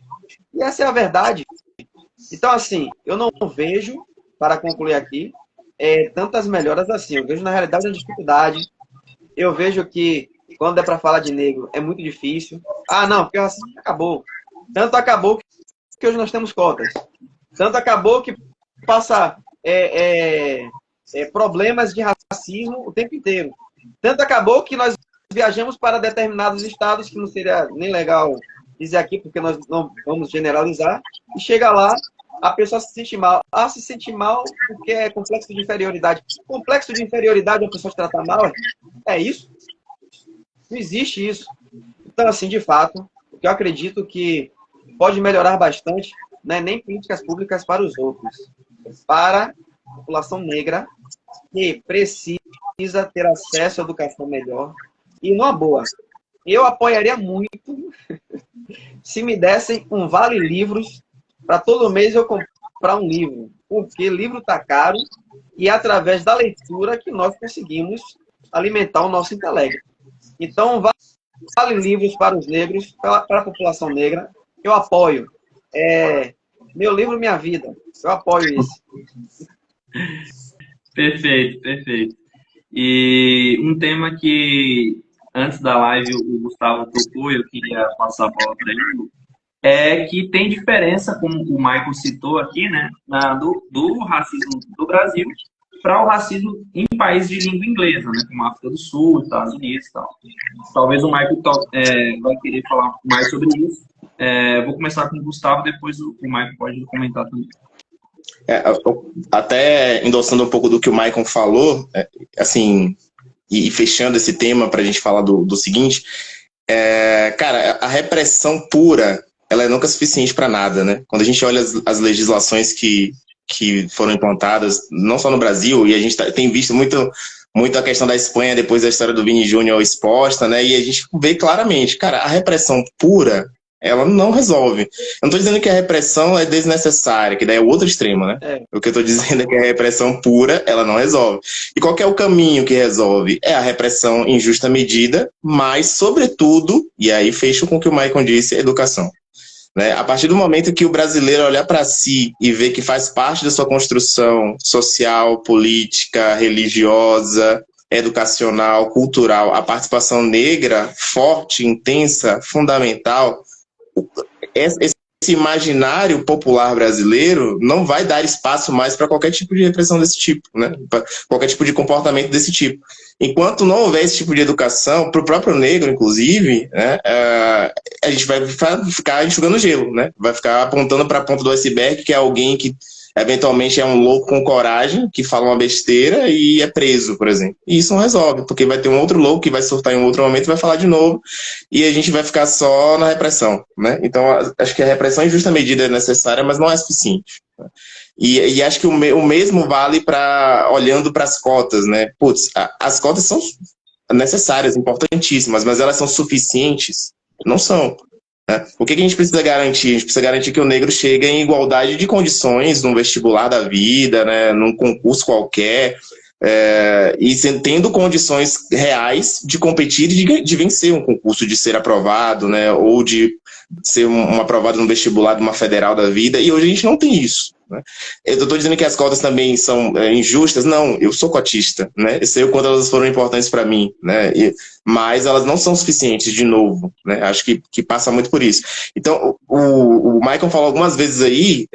E essa é a verdade. Então, assim, eu não vejo, para concluir aqui, tantas melhoras assim. Eu vejo, na realidade, uma dificuldade. Eu vejo que, quando é para falar de negro, é muito difícil. Ah, não, porque o racismo acabou. Tanto acabou que hoje nós temos cotas. Tanto acabou que passa problemas de racismo o tempo inteiro. Tanto acabou que nós viajamos para determinados estados, que não seria nem legal dizer aqui, porque nós não vamos generalizar, e chega lá, a pessoa se sente mal. Ah, se sente mal porque é complexo de inferioridade. Complexo de inferioridade a pessoa se tratar mal? É isso? Não existe isso. Então, assim, de fato, o que eu acredito que pode melhorar bastante não é nem políticas públicas para os outros, para a população negra, que precisa ter acesso à educação melhor. E numa boa, eu apoiaria muito se me dessem um vale-livros para todo mês eu comprar um livro, porque livro está caro e é através da leitura que nós conseguimos alimentar o nosso intelecto. Então, vale-livros para os negros, para a população negra, eu apoio. Meu livro, minha vida. Eu apoio isso. Perfeito, perfeito. E um tema que, antes da live, o Gustavo tocou, eu queria passar a bola para ele, é que tem diferença, como o Michael citou aqui, né, do racismo do Brasil para o racismo em países de língua inglesa, né, como a África do Sul, Estados Unidos e tal. Talvez o Michael vai querer falar mais sobre isso. Vou começar com o Gustavo, depois o Michael pode comentar também. Até endossando um pouco do que o Michael falou, assim, e fechando esse tema para a gente falar do seguinte, cara, a repressão pura, ela é nunca suficiente para nada, né? Quando a gente olha as legislações que foram implantadas, não só no Brasil, e a gente tem visto muito a questão da Espanha, depois da história do Vini Júnior exposta, né? E a gente vê claramente, cara, a repressão pura, ela não resolve. Eu não estou dizendo que a repressão é desnecessária, que daí é o outro extremo, né? O que eu estou dizendo é que a repressão pura, ela não resolve. E qual que é o caminho que resolve? É a repressão em justa medida, mas, sobretudo, e aí fecho com o que o Michael disse, a educação. Né? A partir do momento que o brasileiro olhar para si e ver que faz parte da sua construção social, política, religiosa, educacional, cultural, a participação negra forte, intensa, fundamental, esse imaginário popular brasileiro não vai dar espaço mais para qualquer tipo de repressão desse tipo, né? Para qualquer tipo de comportamento desse tipo. Enquanto não houver esse tipo de educação, para o próprio negro, inclusive, né, a gente vai ficar enxugando gelo, né? Vai ficar apontando para a ponta do iceberg, que é alguém que eventualmente é um louco com coragem, que fala uma besteira e é preso, por exemplo. E isso não resolve, porque vai ter um outro louco que vai surtar em um outro momento e vai falar de novo, e a gente vai ficar só na repressão, né? Então, acho que a repressão em justa medida é necessária, mas não é suficiente. E acho que o mesmo vale olhando para as cotas, né? Putz, as cotas são necessárias, importantíssimas, mas elas são suficientes? Não são. O que a gente precisa garantir? A gente precisa garantir que o negro chegue em igualdade de condições num vestibular da vida, né, num concurso qualquer, e tendo condições reais de competir e de vencer um concurso, de ser aprovado, né, ou de ser um aprovado no vestibular de uma federal da vida, e hoje a gente não tem isso. Né? Eu estou dizendo que as cotas também são injustas? Não, eu sou cotista, né? Eu sei o quanto elas foram importantes para mim, né? Mas elas não são suficientes, de novo, né? Acho que passa muito por isso. Então, o Michael falou algumas vezes aí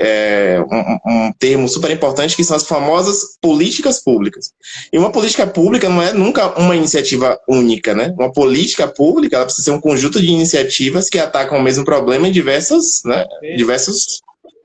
um termo super importante, que são as famosas políticas públicas. E uma política pública não é nunca uma iniciativa única, né? Uma política pública, ela precisa ser um conjunto de iniciativas que atacam o mesmo problema em diversos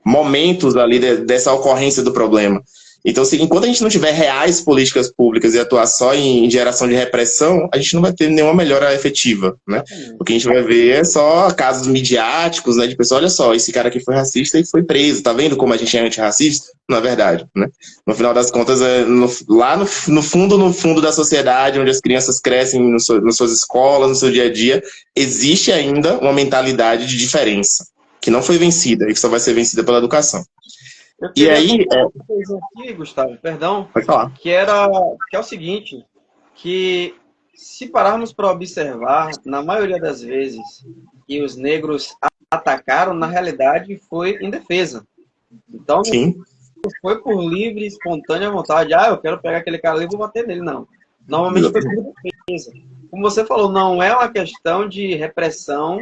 momentos ali dessa ocorrência do problema. Então, se, enquanto a gente não tiver reais políticas públicas e atuar só em geração de repressão, a gente não vai ter nenhuma melhora efetiva, né? O que a gente vai ver é só casos midiáticos, né? De pessoas, olha só, esse cara aqui foi racista e foi preso, tá vendo como a gente é antirracista? Não é verdade, né? No final das contas, lá no fundo da sociedade, onde as crianças crescem nas suas escolas, no seu dia a dia, existe ainda uma mentalidade de diferença, que não foi vencida e que só vai ser vencida pela educação. Eu E queria aí, uma coisa aqui, Gustavo, perdão, pode falar. que é o seguinte, que se pararmos para observar, na maioria das vezes que os negros atacaram, na realidade foi em defesa. Então, Sim. não foi por livre, espontânea vontade, eu quero pegar aquele cara ali e vou bater nele, não. Normalmente foi por defesa. Como você falou, não é uma questão de repressão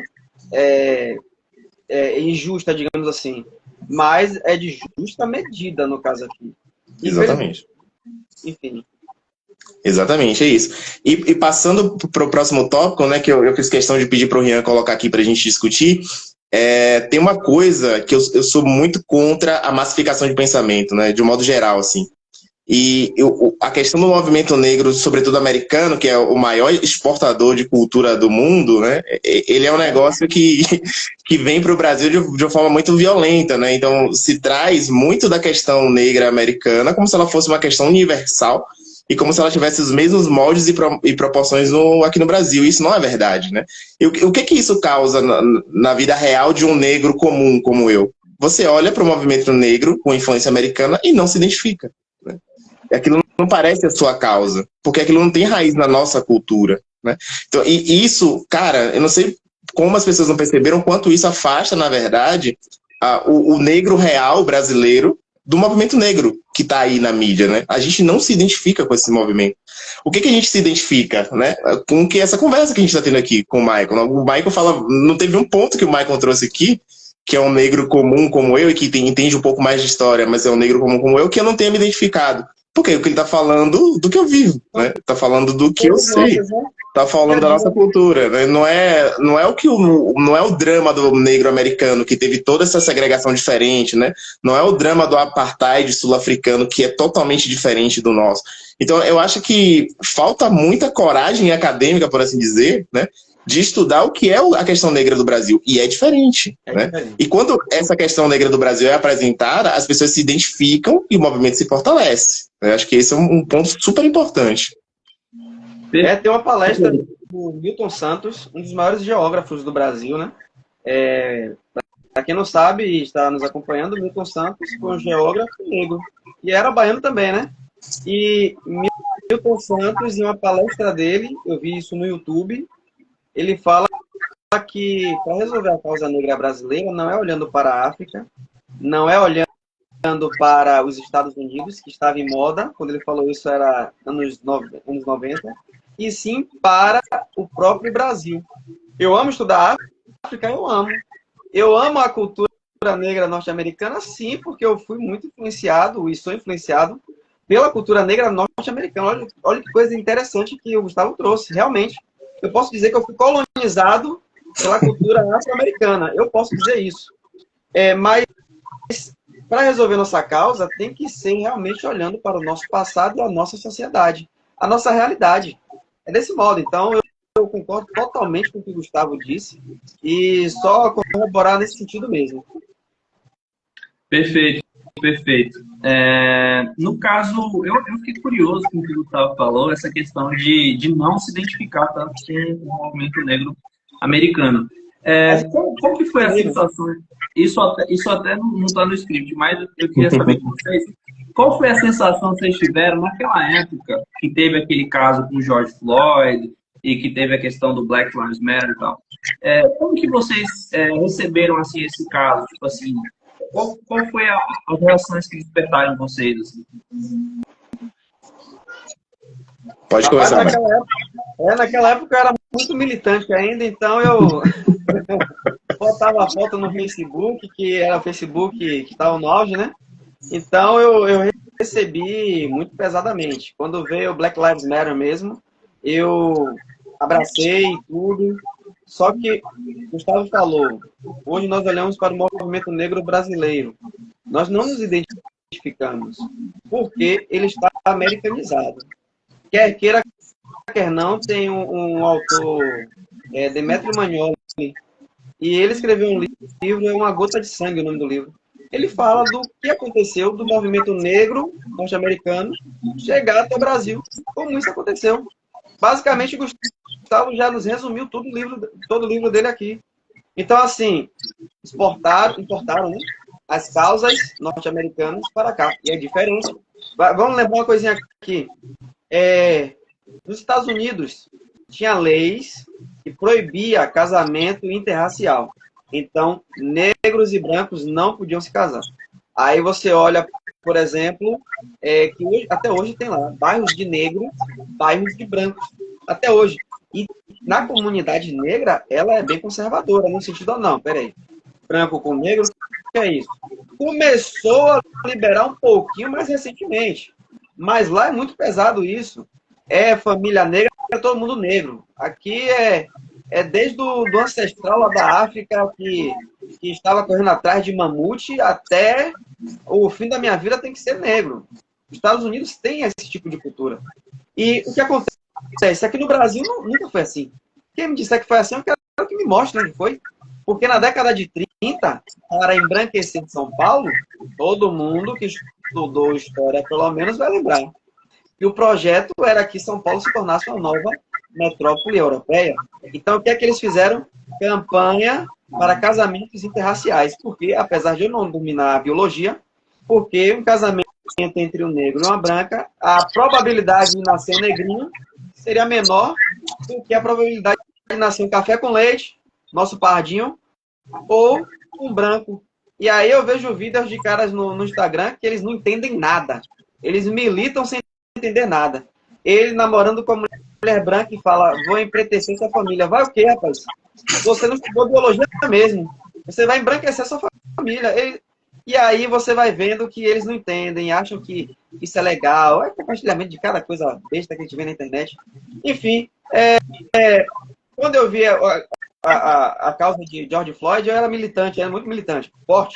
injusta, digamos assim, mas é de justa medida, no caso aqui. Exatamente. Enfim. Exatamente, é isso. E passando para o próximo tópico, né, que eu fiz questão de pedir para o Rian colocar aqui para a gente discutir, tem uma coisa que eu sou muito contra a massificação de pensamento, né, de um modo geral, assim. E a questão do movimento negro, sobretudo americano, que é o maior exportador de cultura do mundo, né? Ele é um negócio que vem para o Brasil de uma forma muito violenta, né? Então, se traz muito da questão negra americana como se ela fosse uma questão universal e como se ela tivesse os mesmos moldes e proporções aqui no Brasil. Isso não é verdade, né? E o que isso causa na vida real de um negro comum como eu? Você olha para o movimento negro com influência americana e não se identifica. Aquilo não parece a sua causa, porque aquilo não tem raiz na nossa cultura, né? Então, e isso, cara, eu não sei como as pessoas não perceberam quanto isso afasta, na verdade, o negro real brasileiro do movimento negro que está aí na mídia, né? A gente não se identifica com esse movimento. O que a gente se identifica, né? Com que essa conversa que a gente está tendo aqui com o Michael. O Michael fala, não teve um ponto que o Michael trouxe aqui, que é um negro comum como eu, e que entende um pouco mais de história, mas é um negro comum como eu, que eu não tenha me identificado. Porque o que ele está falando do que eu vivo, né? Está falando do que eu sei. Está falando da nossa cultura, né? Não é o drama do negro americano que teve toda essa segregação diferente, né? Não é o drama do apartheid sul-africano que é totalmente diferente do nosso. Então, eu acho que falta muita coragem acadêmica, por assim dizer, né? De estudar o que é a questão negra do Brasil. E é diferente, né? E quando essa questão negra do Brasil é apresentada, as pessoas se identificam e o movimento se fortalece. Eu acho que esse é um ponto super importante. Tem uma palestra do Milton Santos, um dos maiores geógrafos do Brasil, né? Para quem não sabe e está nos acompanhando, Milton Santos foi um geógrafo negro. E era baiano também, né? E Milton Santos, em uma palestra dele, eu vi isso no YouTube, ele fala que para resolver a causa negra brasileira não é olhando para a África, não é olhando para os Estados Unidos, que estava em moda, quando ele falou isso era anos 90, e sim para o próprio Brasil. Eu amo estudar a África, eu amo. Eu amo a cultura negra norte-americana, sim, porque eu fui muito influenciado, e sou influenciado pela cultura negra norte-americana. Olha que coisa interessante que o Gustavo trouxe, realmente. Eu posso dizer que eu fui colonizado pela cultura afro-americana. Eu posso dizer isso. Mas, para resolver nossa causa, tem que ser realmente olhando para o nosso passado e a nossa sociedade. A nossa realidade. É desse modo. Então, eu concordo totalmente com o que o Gustavo disse. E só corroborar nesse sentido mesmo. Perfeito, perfeito. No caso, eu fiquei curioso com o que o Gustavo falou, essa questão de não se identificar tanto com o movimento negro americano. Qual que foi a sensação? Isso até não está no script, mas eu queria saber de vocês. Qual foi a sensação que vocês tiveram naquela época que teve aquele caso com o George Floyd e que teve a questão do Black Lives Matter e tal? Como que vocês receberam assim, esse caso? Tipo assim, qual foi as reações que despertaram em vocês? Assim? Pode começar. Naquela época eu era muito militante ainda, então eu botava a foto no Facebook, que era o Facebook que estava no auge, né? Então eu recebi muito pesadamente. Quando veio o Black Lives Matter mesmo, eu abracei tudo. Só que o Gustavo falou, hoje nós olhamos para o movimento negro brasileiro. Nós não nos identificamos identificamos? Porque ele está americanizado. Quer queira, quer não, tem um autor, Demetrio Magnoli, e ele escreveu um livro, é Uma Gota de Sangue, o nome do livro. Ele fala do que aconteceu do movimento negro norte-americano chegar até o Brasil, como isso aconteceu. Basicamente, Gustavo já nos resumiu todo o livro dele aqui. Então, assim, importaram, né, as causas norte-americanas para cá. E é diferente. Vamos lembrar uma coisinha aqui. Nos Estados Unidos, tinha leis que proibia casamento interracial. Então, negros e brancos não podiam se casar. Aí você olha, por exemplo, que até hoje tem lá bairros de negros, bairros de brancos. Até hoje. E na comunidade negra, ela é bem conservadora, no sentido, não, peraí, branco com negro, o que é isso? Começou a liberar um pouquinho mais recentemente. Mas lá é muito pesado isso. É família negra, é todo mundo negro. Aqui é desde do ancestral lá da África, que estava correndo atrás de mamute, até o fim da minha vida tem que ser negro. Os Estados Unidos têm esse tipo de cultura. E o que acontece? Aqui no Brasil nunca foi assim. Quem me disser que foi assim, eu quero que me mostre onde foi. Porque na década de 30, para embranquecer de São Paulo, todo mundo que estudou história, pelo menos, vai lembrar. E o projeto era que São Paulo se tornasse uma nova metrópole europeia. Então, o que é que eles fizeram? Campanha para casamentos interraciais. Porque, apesar de eu não dominar a biologia, porque um casamento entre um negro e uma branca, a probabilidade de nascer um negrinho seria menor do que a probabilidade de nascer um café com leite, nosso pardinho, ou um branco. E aí eu vejo vídeos de caras no Instagram que eles não entendem nada. Eles militam sem entender nada. Ele namorando com uma mulher branca e fala, vou empretecer sua família. Vai o quê, rapaz? Você não estudou biologia mesmo. Você vai embranquecer sua família. E aí você vai vendo que eles não entendem, acham que isso é legal. É compartilhamento de cada coisa besta que a gente vê na internet. Enfim, quando eu vi a causa de George Floyd, eu era militante, era muito militante, forte.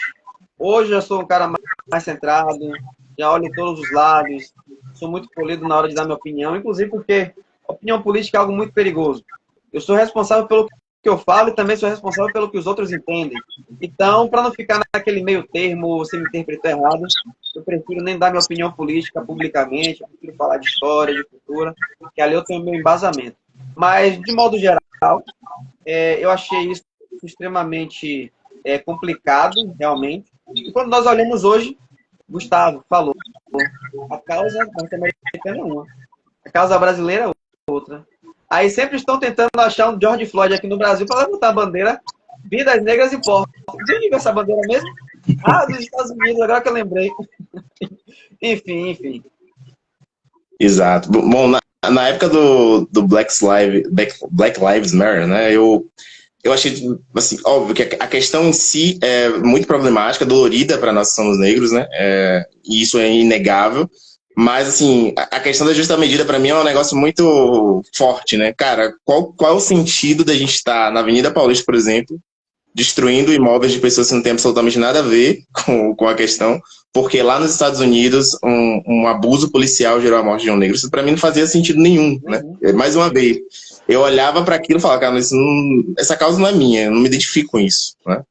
Hoje eu sou um cara mais centrado, já olho em todos os lados, sou muito polido na hora de dar minha opinião, inclusive porque opinião política é algo muito perigoso. Eu sou responsável pelo que eu falo e também sou responsável pelo que os outros entendem. Então, para não ficar naquele meio termo, você me interpretou errado, eu prefiro nem dar minha opinião política publicamente, eu prefiro falar de história, de cultura, que ali eu tenho meu embasamento. Mas, de modo geral, eu achei isso extremamente complicado, realmente. E quando nós olhamos hoje, Gustavo falou, a causa norte-americana é uma, a causa brasileira é outra. Aí sempre estão tentando achar um George Floyd aqui no Brasil para levantar a bandeira Vidas Negras Importam. De onde veio essa bandeira mesmo? Dos Estados Unidos, agora que eu lembrei. Enfim. Exato. Bom, na época do Black Lives Matter, né, eu achei, assim, óbvio que a questão em si é muito problemática, dolorida para nós que somos negros, né, e isso é inegável. Mas, assim, a questão da justa medida, para mim, é um negócio muito forte, né? Cara, qual é o sentido da gente estar na Avenida Paulista, por exemplo, destruindo imóveis de pessoas que não têm absolutamente nada a ver com a questão, porque lá nos Estados Unidos um abuso policial gerou a morte de um negro? Isso, para mim, não fazia sentido nenhum, né? Mais uma vez, eu olhava para aquilo e falava, cara, essa causa não é minha, eu não me identifico com isso, né?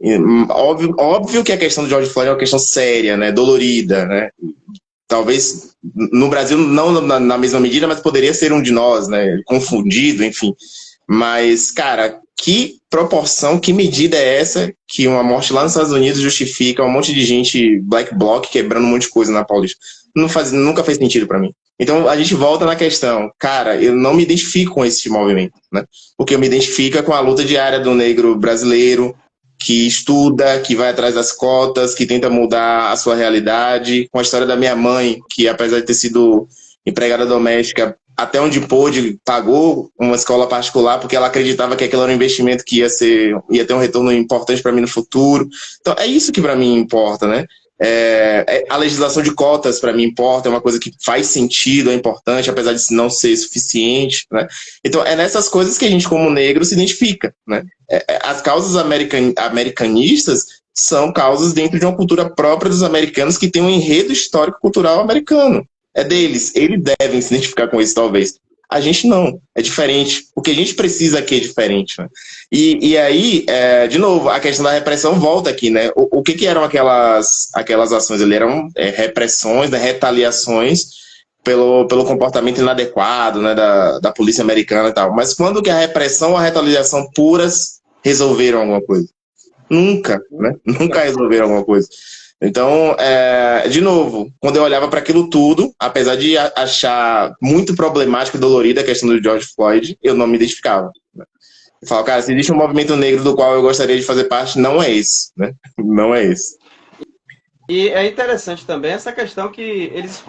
E, óbvio que a questão do George Floyd é uma questão séria, né? Dolorida, né? Talvez no Brasil não na mesma medida, mas poderia ser um de nós, né? Confundido, enfim. Mas, cara, que proporção, que medida é essa que uma morte lá nos Estados Unidos justifica um monte de gente black bloc quebrando um monte de coisa na Paulista? Nunca fez sentido para mim. Então a gente volta na questão, cara, eu não me identifico com esse movimento, né? Porque eu me identifico com a luta diária do negro brasileiro, que estuda, que vai atrás das cotas, que tenta mudar a sua realidade, com a história da minha mãe, que apesar de ter sido empregada doméstica, até onde pôde, pagou uma escola particular, porque ela acreditava que aquilo era um investimento que ia ter um retorno importante para mim no futuro. Então, é isso que para mim importa, né? A legislação de cotas, para mim, importa, é uma coisa que faz sentido, é importante, apesar de não ser suficiente, né? Então, é nessas coisas que a gente, como negro, se identifica, né? As causas americanistas são causas dentro de uma cultura própria dos americanos que tem um enredo histórico-cultural americano. É deles. Eles devem se identificar com isso, talvez. A gente não. É diferente. O que a gente precisa aqui é diferente. Né? E aí, de novo, a questão da repressão volta aqui, né? O que eram aquelas ações? Eram repressões, né? Retaliações pelo comportamento inadequado, né? Da polícia americana e tal. Mas quando que a repressão ou a retaliação puras resolveram alguma coisa? Nunca, né? Nunca resolveram alguma coisa. Então, de novo, quando eu olhava para aquilo tudo, apesar de achar muito problemático e dolorida a questão do George Floyd, eu não me identificava. Né? Eu falo, cara, se existe um movimento negro do qual eu gostaria de fazer parte, não é esse, né? Não é esse. E é interessante também essa questão que eles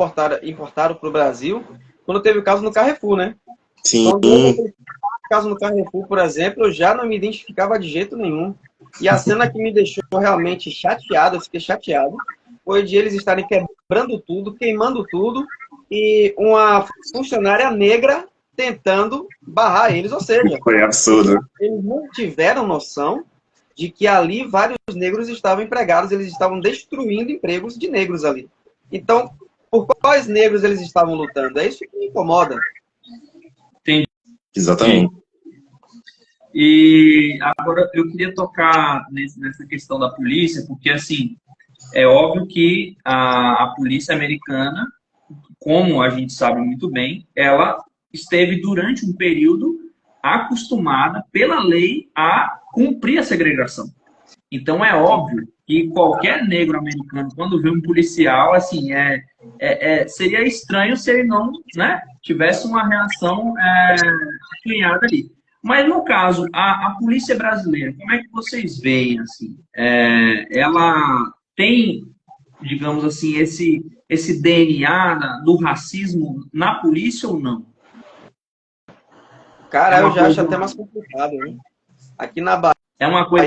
importaram para o Brasil quando teve o caso no Carrefour, né? Sim. Quando teve o caso no Carrefour, por exemplo, eu já não me identificava de jeito nenhum. E a cena que me deixou realmente chateado, eu fiquei chateado, foi de eles estarem quebrando tudo, queimando tudo, e uma funcionária negra tentando barrar eles. Ou seja, foi absurdo. Eles não tiveram noção de que ali vários negros estavam empregados, eles estavam destruindo empregos de negros ali. Então, por quais negros eles estavam lutando? É isso que me incomoda. Entendi. Exatamente. E agora eu queria tocar nessa questão da polícia, porque assim, é óbvio que a polícia americana, como a gente sabe muito bem, ela esteve durante um período acostumada pela lei a cumprir a segregação. Então é óbvio que qualquer negro americano, quando vê um policial, assim, seria estranho se ele não, né, tivesse uma reação alinhada ali. Mas, no caso, a polícia brasileira, como é que vocês veem, assim? Ela tem, digamos assim, esse DNA do racismo na polícia ou não? Cara, eu já acho até mais complicado, né? Aqui na Bahia, é uma coisa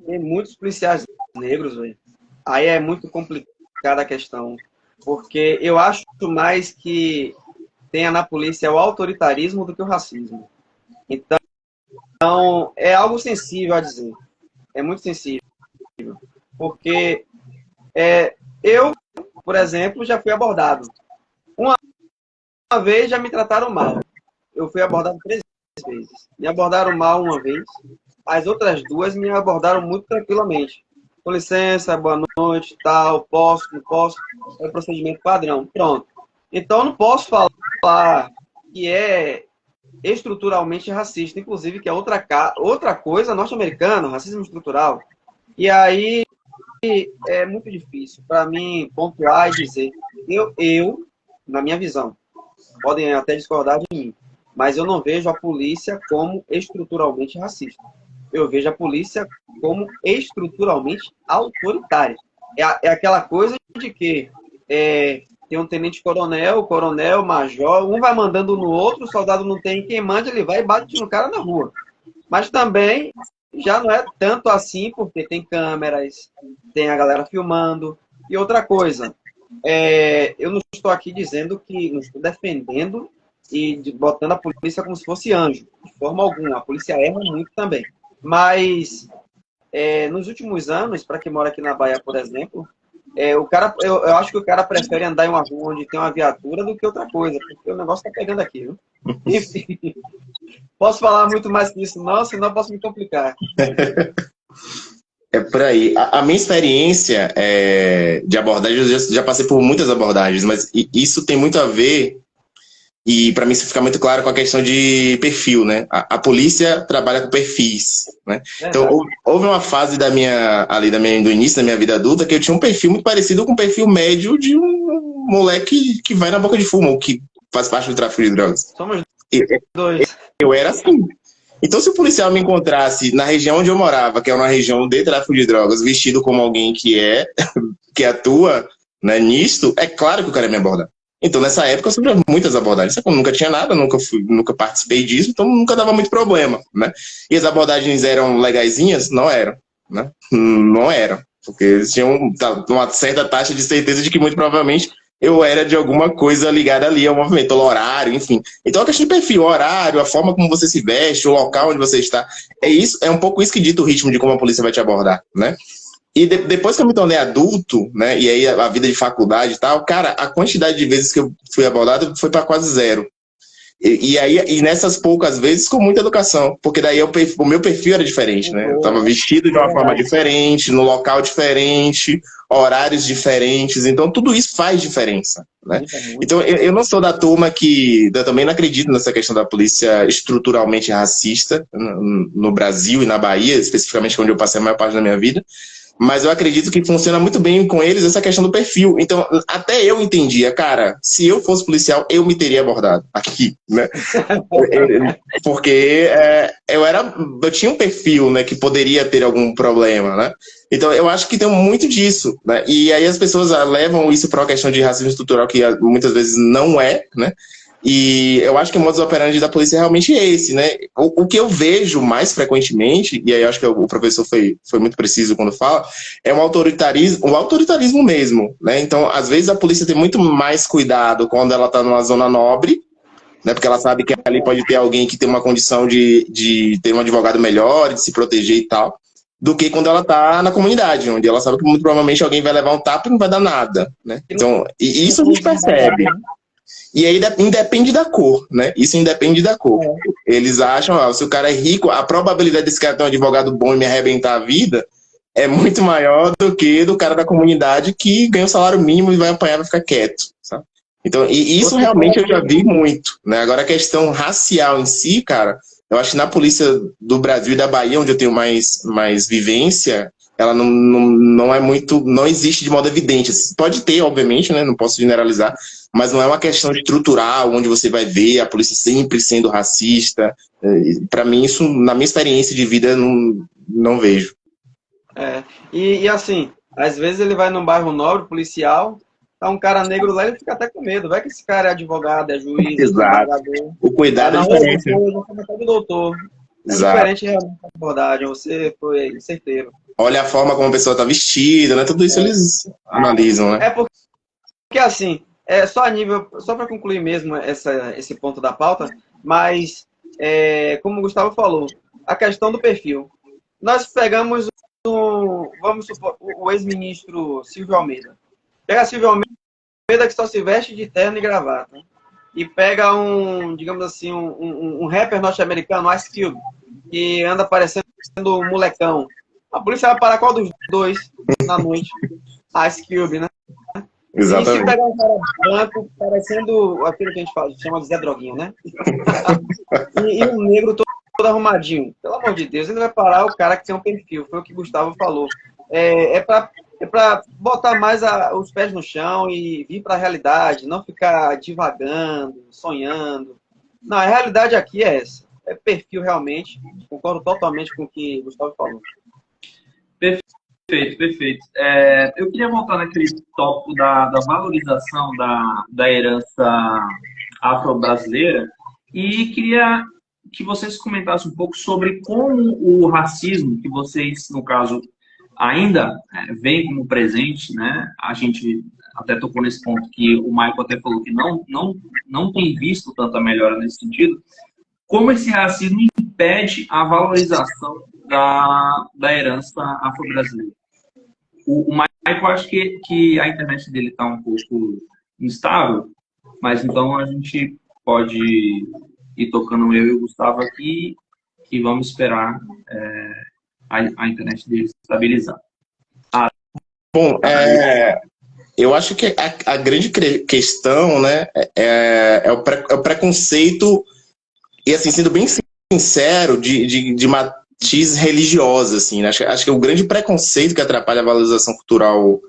tem muitos policiais negros, velho. Aí é muito complicada a questão. Porque eu acho mais que tenha na polícia o autoritarismo do que o racismo. Então, é algo sensível a dizer. É muito sensível. Porque eu, por exemplo, já fui abordado. Uma vez já me trataram mal. Eu fui abordado 3 vezes. Me abordaram mal uma vez. As outras 2 me abordaram muito tranquilamente. Com licença, boa noite, tal, posso, não posso. É o procedimento padrão. Pronto. Então, eu não posso falar que é estruturalmente racista, inclusive, que é outra coisa norte-americana, racismo estrutural. E aí é muito difícil para mim pontuar e dizer. Eu, na minha visão, podem até discordar de mim, mas eu não vejo a polícia como estruturalmente racista. Eu vejo a polícia como estruturalmente autoritária. É aquela coisa de que tem um tenente-coronel, coronel, major, um vai mandando no outro, o soldado não tem quem mande, ele vai e bate no cara na rua. Mas também já não é tanto assim, porque tem câmeras, tem a galera filmando. E outra coisa, eu não estou aqui dizendo que, não estou defendendo e botando a polícia como se fosse anjo, de forma alguma. A polícia erra muito também. Mas, nos últimos anos, para quem mora aqui na Bahia, por exemplo, eu acho que o cara prefere andar em uma rua onde tem uma viatura do que outra coisa, porque o negócio tá pegando aqui, viu? Enfim, posso falar muito mais que isso não, senão eu posso me complicar. É por aí. A minha experiência de abordagem, eu já passei por muitas abordagens, mas isso tem muito a ver, e para mim isso fica muito claro, com a questão de perfil, né? A polícia trabalha com perfis, né? Então, houve uma fase do início da minha vida adulta que eu tinha um perfil muito parecido com o perfil médio de um moleque que vai na boca de fumo, ou que faz parte do tráfico de drogas. Somos dois. Eu era assim. Então, se o policial me encontrasse na região onde eu morava, que é uma região de tráfico de drogas, vestido como alguém que atua, né, nisto, é claro que o cara ia me abordar. Então, nessa época, eu sofri muitas abordagens. Eu nunca tinha nada, nunca participei disso, então nunca dava muito problema, né? E as abordagens eram legaisinhas? Não eram, né? Não eram. Porque eles tinham uma certa taxa de certeza de que, muito provavelmente, eu era de alguma coisa ligada ali ao movimento, ao horário, enfim. Então a questão de perfil, o horário, a forma como você se veste, o local onde você está, é um pouco isso que dita o ritmo de como a polícia vai te abordar, né? E depois que eu me tornei adulto, né, e aí a vida de faculdade e tal, cara, a quantidade de vezes que eu fui abordado foi para quase zero. E nessas poucas vezes com muita educação, porque daí o meu perfil era diferente, né? Eu estava vestido de uma forma diferente, no local diferente, horários diferentes, então tudo isso faz diferença, né? Então eu não sou da turma eu também não acredito nessa questão da polícia estruturalmente racista no Brasil e na Bahia, especificamente onde eu passei a maior parte da minha vida. Mas eu acredito que funciona muito bem com eles essa questão do perfil. Então, até eu entendia, cara, se eu fosse policial, eu me teria abordado aqui, né? Porque eu tinha um perfil, né, que poderia ter algum problema, né? Então, eu acho que tem muito disso, né? E aí as pessoas levam isso para uma questão de racismo estrutural que muitas vezes não é, né? E eu acho que o modus operandi da polícia é realmente esse, né? O que eu vejo mais frequentemente, e aí eu acho que o professor foi muito preciso quando fala, é um autoritarismo mesmo, né? Então, às vezes a polícia tem muito mais cuidado quando ela está numa zona nobre, né? Porque ela sabe que ali pode ter alguém que tem uma condição de ter um advogado melhor, de se proteger e tal, do que quando ela está na comunidade, onde ela sabe que muito provavelmente alguém vai levar um tapa e não vai dar nada, né? Então, e isso a gente percebe. E aí independe da cor, né? Isso independe da cor. Eles acham, se o cara é rico, a probabilidade desse cara ter um advogado bom e me arrebentar a vida é muito maior do que do cara da comunidade que ganha o salário mínimo e vai apanhar e vai ficar quieto, sabe? Então, e isso realmente eu já vi muito, né? Agora a questão racial em si, cara, eu acho que na polícia do Brasil e da Bahia, onde eu tenho mais vivência, ela não é muito, não existe de modo evidente. Pode ter, obviamente, né? Não posso generalizar, mas não é uma questão estrutural, onde você vai ver a polícia sempre sendo racista. Para mim, isso, na minha experiência de vida, não vejo. E assim, às vezes ele vai num bairro nobre, policial, tá um cara negro lá, ele fica até com medo. Vai que esse cara é advogado, é juiz, é desembargador. O cuidado é diferente. Doutor. É diferente realmente da abordagem, você foi certeiro. Olha a forma como a pessoa tá vestida, né? Tudo isso eles analisam, né? É porque assim, só para concluir mesmo esse ponto da pauta, mas como o Gustavo falou, a questão do perfil. Nós pegamos vamos supor, o ex-ministro Silvio Almeida. Pega Silvio Almeida que só se veste de terno e gravata. E pega digamos assim, um rapper norte-americano, Ice Cube, que anda parecendo um molecão. A polícia vai parar qual dos dois na noite? Ice Cube, né? Exatamente. E se pegar um cara branco, parecendo aquilo que a gente chama de Zé Droguinho, né? e um negro todo arrumadinho. Pelo amor de Deus, ele vai parar o cara que tem um perfil. Foi o que o Gustavo falou. É para botar mais os pés no chão e vir para a realidade, não ficar divagando, sonhando. Não, a realidade aqui é essa. É perfil realmente. Concordo totalmente com o que o Gustavo falou. Perfeito. Eu queria voltar naquele tópico da valorização da herança afro-brasileira e queria que vocês comentassem um pouco sobre como o racismo, que vocês, no caso, ainda veem como presente, né? A gente até tocou nesse ponto que o Michael até falou que não tem visto tanta melhora nesse sentido. Como esse racismo impede a valorização da herança afro-brasileira? O Michael, acho que a internet dele está um pouco instável, mas então a gente pode ir tocando eu e o Gustavo aqui e vamos esperar a internet dele se estabilizar. Bom, eu acho que a grande questão, né, é o preconceito, e assim, sendo bem sincero, de matiz religiosa, assim, né? Acho que o grande preconceito que atrapalha a valorização cultural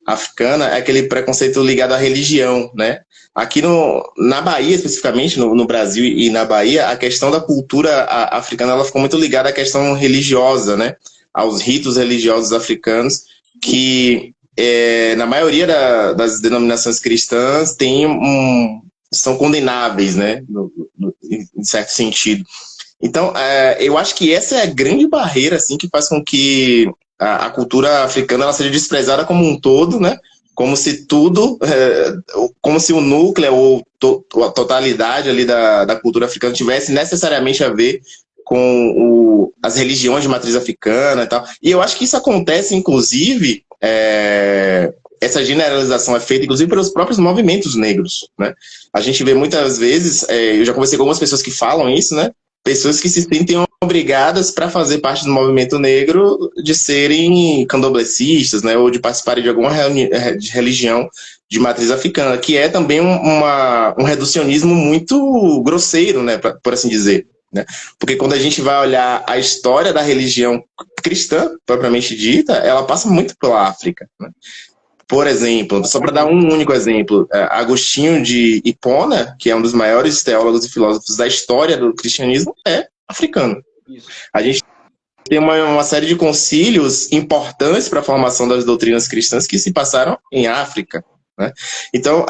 africana é aquele preconceito ligado à religião, né? Aqui na Bahia, especificamente, no Brasil e na Bahia, a questão da cultura africana ela ficou muito ligada à questão religiosa, né? Aos ritos religiosos africanos, que na maioria das denominações cristãs são condenáveis, né? Em certo sentido. Então, eu acho que essa é a grande barreira assim, que faz com que a cultura africana ela seja desprezada como um todo, né? como se tudo, como se o núcleo ou a totalidade ali da cultura africana tivesse necessariamente a ver com as religiões de matriz africana e tal. E eu acho que isso acontece, inclusive, essa generalização é feita, inclusive, pelos próprios movimentos negros, né? A gente vê muitas vezes, eu já conversei com algumas pessoas que falam isso, né? Pessoas que se sentem obrigadas para fazer parte do movimento negro de serem candoblecistas, né? Ou de participarem de alguma religião de matriz africana, que é também um reducionismo muito grosseiro, né? Por assim dizer. Né? Porque quando a gente vai olhar a história da religião cristã, propriamente dita, ela passa muito pela África. Né? Por exemplo, só para dar um único exemplo, Agostinho de Hipona, que é um dos maiores teólogos e filósofos da história do cristianismo, é africano. Isso. A gente tem uma série de concílios importantes para a formação das doutrinas cristãs que se passaram em África. Né? Então,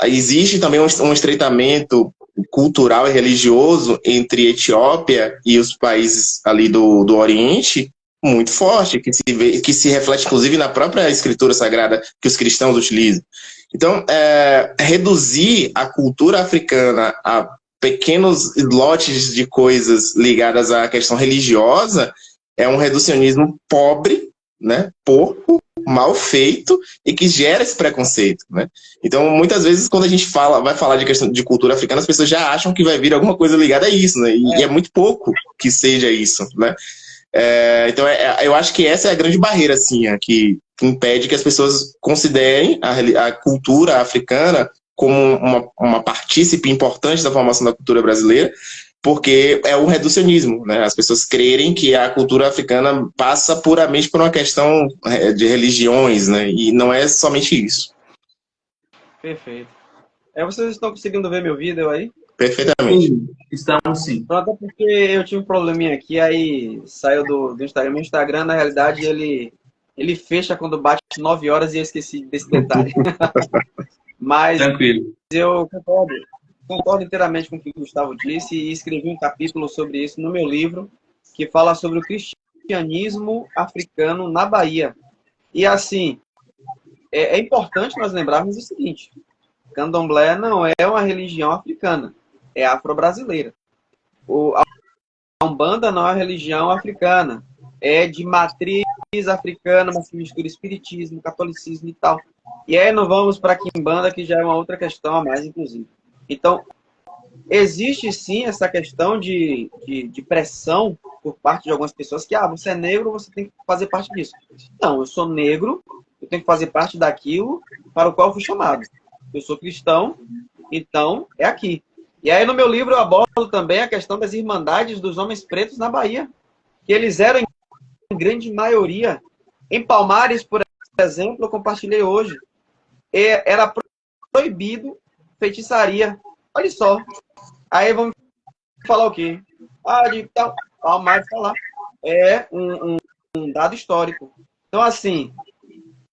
existe também um estreitamento cultural e religioso entre Etiópia e os países ali do Oriente muito forte, que se reflete inclusive na própria escritura sagrada que os cristãos utilizam. Então, reduzir a cultura africana a pequenos lotes de coisas ligadas à questão religiosa é um reducionismo pobre, né, porco, mal feito e que gera esse preconceito, né? Então, muitas vezes, quando a gente vai falar de questão de cultura africana, as pessoas já acham que vai vir alguma coisa ligada a isso, né? E é muito pouco que seja isso, né? Então, eu acho que essa é a grande barreira, assim, que impede que as pessoas considerem a cultura africana como uma partícipe importante da formação da cultura brasileira, porque é o reducionismo, né? As pessoas crerem que a cultura africana passa puramente por uma questão de religiões, né? E não é somente isso. Perfeito. Vocês estão conseguindo ver meu vídeo aí? Perfeitamente. Estamos sim. Até porque eu tive um probleminha aqui, aí saiu do Instagram. Meu Instagram, na realidade, ele fecha quando bate 9 horas e eu esqueci desse detalhe. Mas tranquilo. Eu concordo inteiramente com o que o Gustavo disse e escrevi um capítulo sobre isso no meu livro, que fala sobre o cristianismo africano na Bahia. E assim, é importante nós lembrarmos o seguinte: Candomblé não é uma religião africana, é afro-brasileira. A Umbanda não é uma religião africana, é de matriz africana, mas que mistura espiritismo, catolicismo e tal. E aí não vamos para a Quimbanda, que já é uma outra questão a mais, inclusive. Então, existe sim essa questão de pressão por parte de algumas pessoas que, você é negro, você tem que fazer parte disso. Não, eu sou negro, eu tenho que fazer parte daquilo para o qual eu fui chamado. Eu sou cristão, então é aqui. E aí no meu livro eu abordo também a questão das irmandades dos homens pretos na Bahia, que eles eram em grande maioria. Em Palmares, por exemplo, eu compartilhei hoje, era proibido feitiçaria. Olha só. Aí vamos falar o quê? De tal, Palmares está lá. É um dado histórico. Então, assim,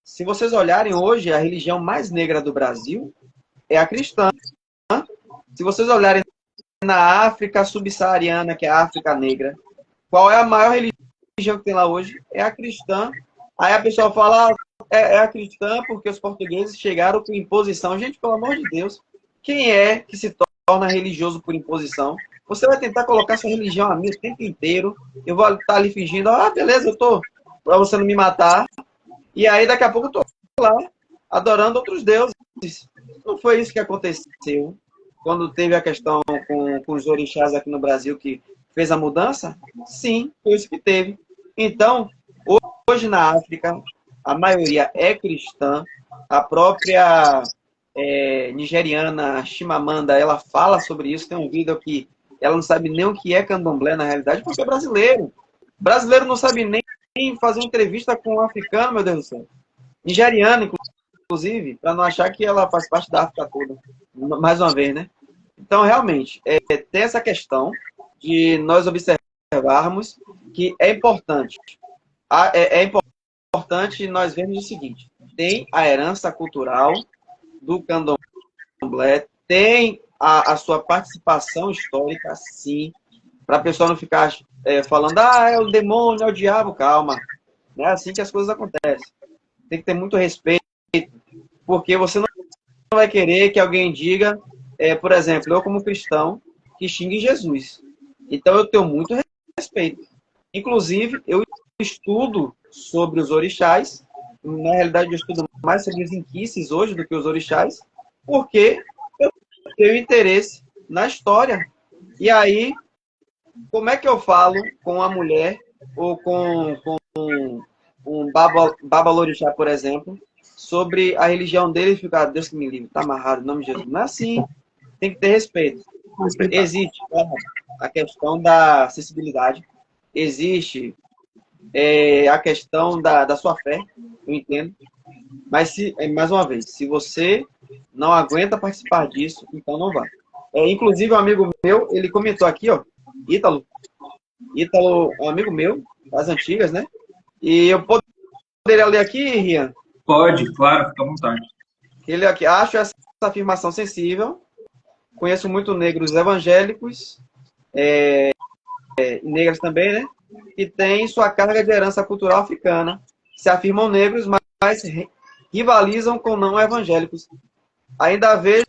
se vocês olharem hoje, a religião mais negra do Brasil é a cristã. Se vocês olharem na África subsaariana, que é a África negra, qual é a maior religião que tem lá hoje? É a cristã. Aí a pessoa fala, é a cristã porque os portugueses chegaram com imposição. Gente, pelo amor de Deus, quem é que se torna religioso por imposição? Você vai tentar colocar sua religião a mim o tempo inteiro, eu vou estar ali fingindo, beleza, eu tô, pra você não me matar, e aí daqui a pouco eu tô lá, adorando outros deuses. Não foi isso que aconteceu quando teve a questão com os orixás aqui no Brasil, que fez a mudança? Sim, foi isso que teve. Então, hoje na África, a maioria é cristã. A própria nigeriana Chimamanda, ela fala sobre isso. Tem um vídeo que ela não sabe nem o que é candomblé na realidade, porque é brasileiro. Brasileiro não sabe nem fazer entrevista com um africano, meu Deus do céu. Nigeriano, inclusive, para não achar que ela faz parte da África toda. Mais uma vez, né? Então, realmente, tem essa questão de nós observarmos que é importante. É importante nós vermos o seguinte: tem a herança cultural do candomblé, tem a sua participação histórica, sim, para a pessoa não ficar falando, é o demônio, é o diabo. Calma, não é assim que as coisas acontecem. Tem que ter muito respeito Porque você não vai querer que alguém diga, por exemplo, eu como cristão, que xingue Jesus. Então eu tenho muito respeito. Inclusive, eu estudo sobre os orixás. Na realidade, eu estudo mais sobre os inquices hoje do que os orixás, porque eu tenho interesse na história. E aí, como é que eu falo com a mulher ou com um babalorixá, por exemplo, sobre a religião dele e ficar, Deus que me livre, está amarrado, em nome de Jesus. Não é assim. Tem que ter respeito. Existe a questão da acessibilidade, existe a questão da sua fé, eu entendo. Mas, mais uma vez, se você não aguenta participar disso, então não vá. Inclusive, um amigo meu, ele comentou aqui, ó, Ítalo, é um amigo meu, das antigas, né? E eu poderia ler aqui, Rian? Pode, claro, fica à vontade. Ele aqui, acho essa afirmação sensível. Conheço muito negros evangélicos, negras também, né? Que têm sua carga de herança cultural africana. Se afirmam negros, mas rivalizam com não evangélicos. Ainda vejo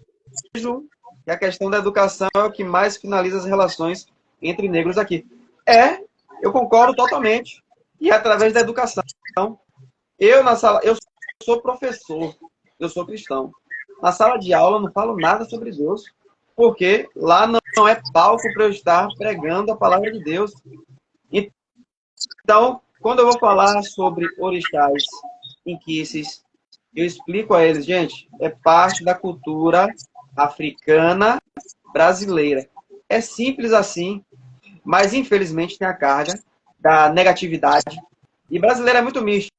que a questão da educação é o que mais finaliza as relações entre negros aqui. Eu concordo totalmente. E através da educação. Eu, na sala, eu sou professor, eu sou cristão. Na sala de aula eu não falo nada sobre Deus, porque lá não é palco para eu estar pregando a palavra de Deus. Então, quando eu vou falar sobre orixás, inquices, eu explico a eles, gente, é parte da cultura africana brasileira. É simples assim, mas infelizmente tem a carga da negatividade. E brasileiro é muito místico.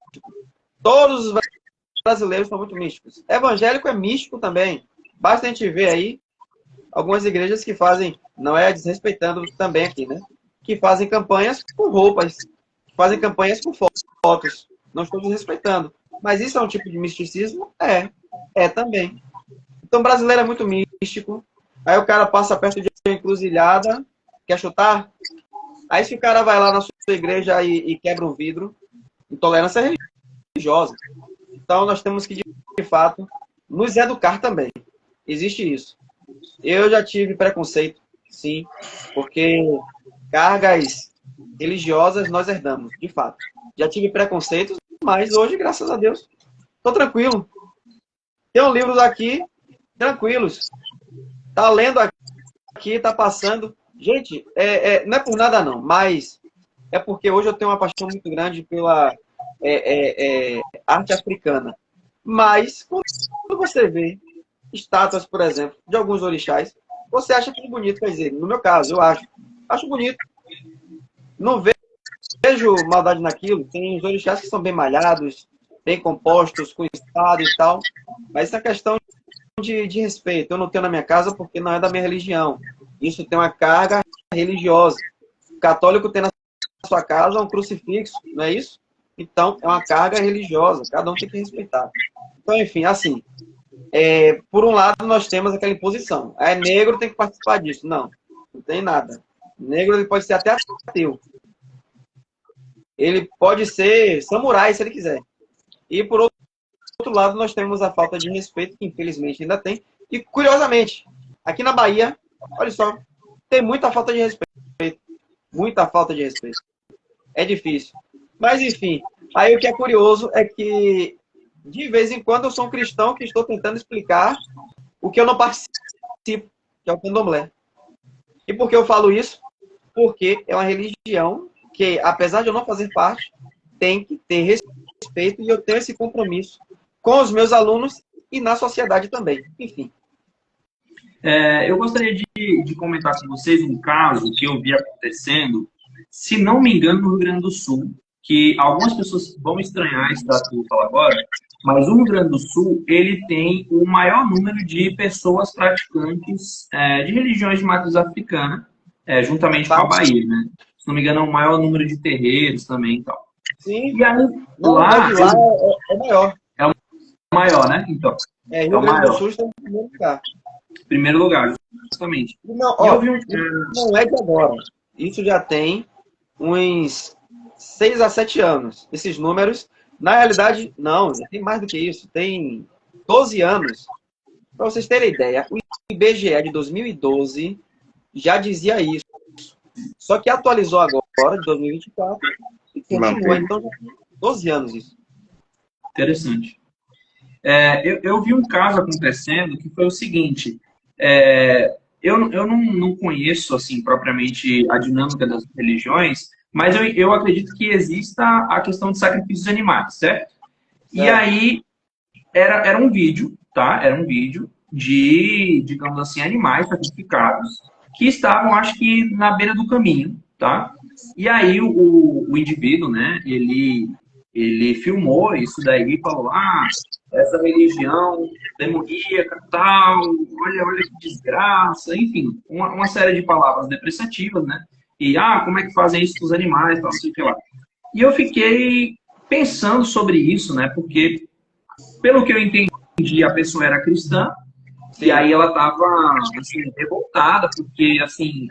Todos os brasileiros são muito místicos. Evangélico é místico também. Basta a gente ver aí algumas igrejas que fazem, não é desrespeitando também aqui, né? Que fazem campanhas com roupas, que fazem campanhas com fotos. Não estou desrespeitando. Mas isso é um tipo de misticismo? É também. Então, brasileiro é muito místico. Aí o cara passa perto de uma encruzilhada, quer chutar? Aí se o cara vai lá na sua igreja e quebra um vidro, intolerância religiosa. Então, nós temos que, de fato, nos educar também. Existe isso. Eu já tive preconceito, sim, porque cargas religiosas nós herdamos, de fato. Já tive preconceitos, mas hoje, graças a Deus, estou tranquilo. Tem livros aqui, tranquilos. Tá lendo aqui, tá passando. Gente, não é por nada não, mas é porque hoje eu tenho uma paixão muito grande pela arte africana. Mas, quando você vê estátuas, por exemplo, de alguns orixás, você acha tudo bonito, quer dizer, no meu caso, eu acho bonito. Não vejo maldade naquilo. Tem os orixás que são bem malhados, bem compostos, com estado e tal, mas essa questão de respeito, eu não tenho na minha casa porque não é da minha religião. Isso tem uma carga religiosa. O católico tem na sua casa um crucifixo, não é isso? Então, é uma carga religiosa, cada um tem que respeitar. Então, enfim, assim, por um lado, nós temos aquela imposição. Negro tem que participar disso. Não tem nada. Negro ele pode ser até ateu. Ele pode ser samurai, se ele quiser. E, por outro lado, nós temos a falta de respeito, que infelizmente ainda tem. E, curiosamente, aqui na Bahia, olha só, tem muita falta de respeito. Muita falta de respeito. É difícil. Mas, enfim, aí o que é curioso é que, de vez em quando, eu sou um cristão que estou tentando explicar o que eu não participo, que é o candomblé. E por que eu falo isso? Porque é uma religião que, apesar de eu não fazer parte, tem que ter respeito e eu tenho esse compromisso com os meus alunos e na sociedade também. Enfim. Eu gostaria de comentar com vocês um caso que eu vi acontecendo, se não me engano, no Rio Grande do Sul, que algumas pessoas vão estranhar esse dado que eu vou falar agora, mas o Rio Grande do Sul, ele tem o maior número de pessoas praticantes de religiões de matriz africana, juntamente com a Bahia, né? Se não me engano, é o maior número de terreiros também e tal. Sim. E aí, lá é maior. É o maior, né? Então, Rio Grande do Sul está em primeiro lugar. Primeiro lugar, justamente. Não, não é de agora. Isso já tem uns 6 a 7 anos. Esses números, na realidade, não, já tem mais do que isso. Tem 12 anos. Para vocês terem ideia, o IBGE de 2012 já dizia isso. Só que atualizou agora, de 2024, e continua. Então, já tem 12 anos isso. Interessante. Eu vi um caso acontecendo que foi o seguinte. Eu não conheço, assim, propriamente a dinâmica das religiões, mas eu acredito que exista a questão de sacrifícios animais, certo? E aí, era um vídeo, tá? Era um vídeo de, digamos assim, animais sacrificados que estavam, acho que, na beira do caminho, tá? E aí o indivíduo, né, ele filmou isso daí e falou, essa religião demoníaca, tal, olha que desgraça, enfim, uma série de palavras depreciativas, né? E, como é que fazem isso com os animais, tal, sei lá. E eu fiquei pensando sobre isso, né? Porque, pelo que eu entendi, a pessoa era cristã, e aí ela estava assim, revoltada, porque assim,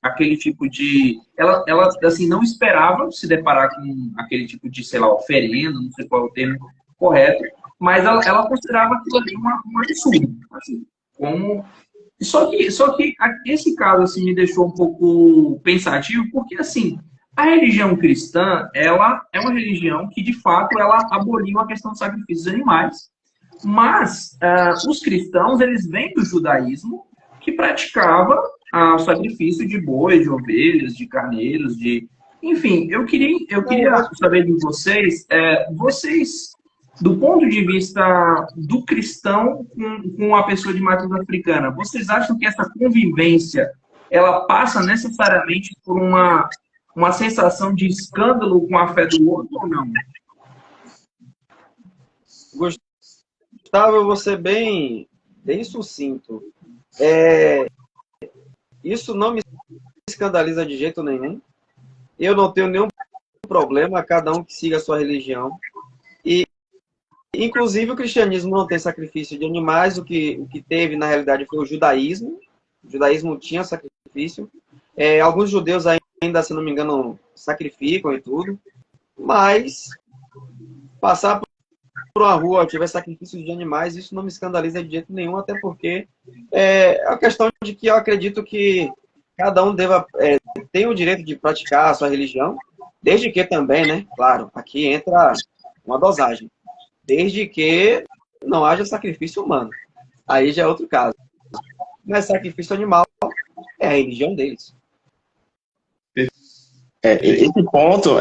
aquele tipo de... Ela assim, não esperava se deparar com aquele tipo de, sei lá, oferenda, não sei qual é o termo correto, mas ela considerava aquilo ali um absurdo. Assim, como... Só que esse caso assim, me deixou um pouco pensativo, porque assim, a religião cristã, ela é uma religião que, de fato, ela aboliu a questão dos sacrifícios animais. Mas os cristãos, eles vêm do judaísmo, que praticava o sacrifício de bois, de ovelhas, de carneiros, de... Enfim, eu queria saber de vocês, do ponto de vista do cristão com a pessoa de matriz africana, vocês acham que essa convivência, ela passa necessariamente por uma sensação de escândalo com a fé do outro ou não? Gustavo, eu vou ser bem sucinto. Isso não me escandaliza de jeito nenhum. Eu não tenho nenhum problema, cada um que siga a sua religião. E, inclusive, o cristianismo não tem sacrifício de animais. O que teve, na realidade, foi o judaísmo. O judaísmo tinha sacrifício. Alguns judeus ainda, se não me engano, sacrificam e tudo. Mas passar por uma rua, tiver sacrifício de animais, isso não me escandaliza de jeito nenhum, até porque é a questão de que eu acredito que cada um tem o direito de praticar a sua religião, desde que também, né, claro, aqui entra uma dosagem, desde que não haja sacrifício humano. Aí já é outro caso. Mas sacrifício animal é a religião deles. Esse ponto,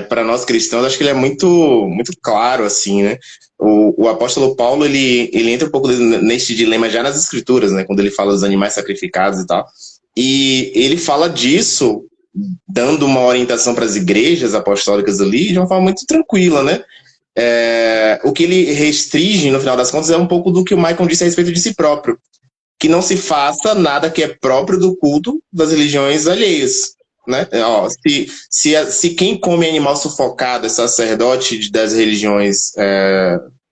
para nós cristãos, acho que ele é muito, muito claro, assim, né? O apóstolo Paulo, ele entra um pouco neste dilema já nas escrituras, né? Quando ele fala dos animais sacrificados e tal. E ele fala disso, dando uma orientação para as igrejas apostólicas ali, de uma forma muito tranquila, né? O que ele restringe, no final das contas, é um pouco do que o Michael disse a respeito de si próprio. Que não se faça nada que é próprio do culto das religiões alheias. Né? Se quem come animal sufocado é sacerdote das religiões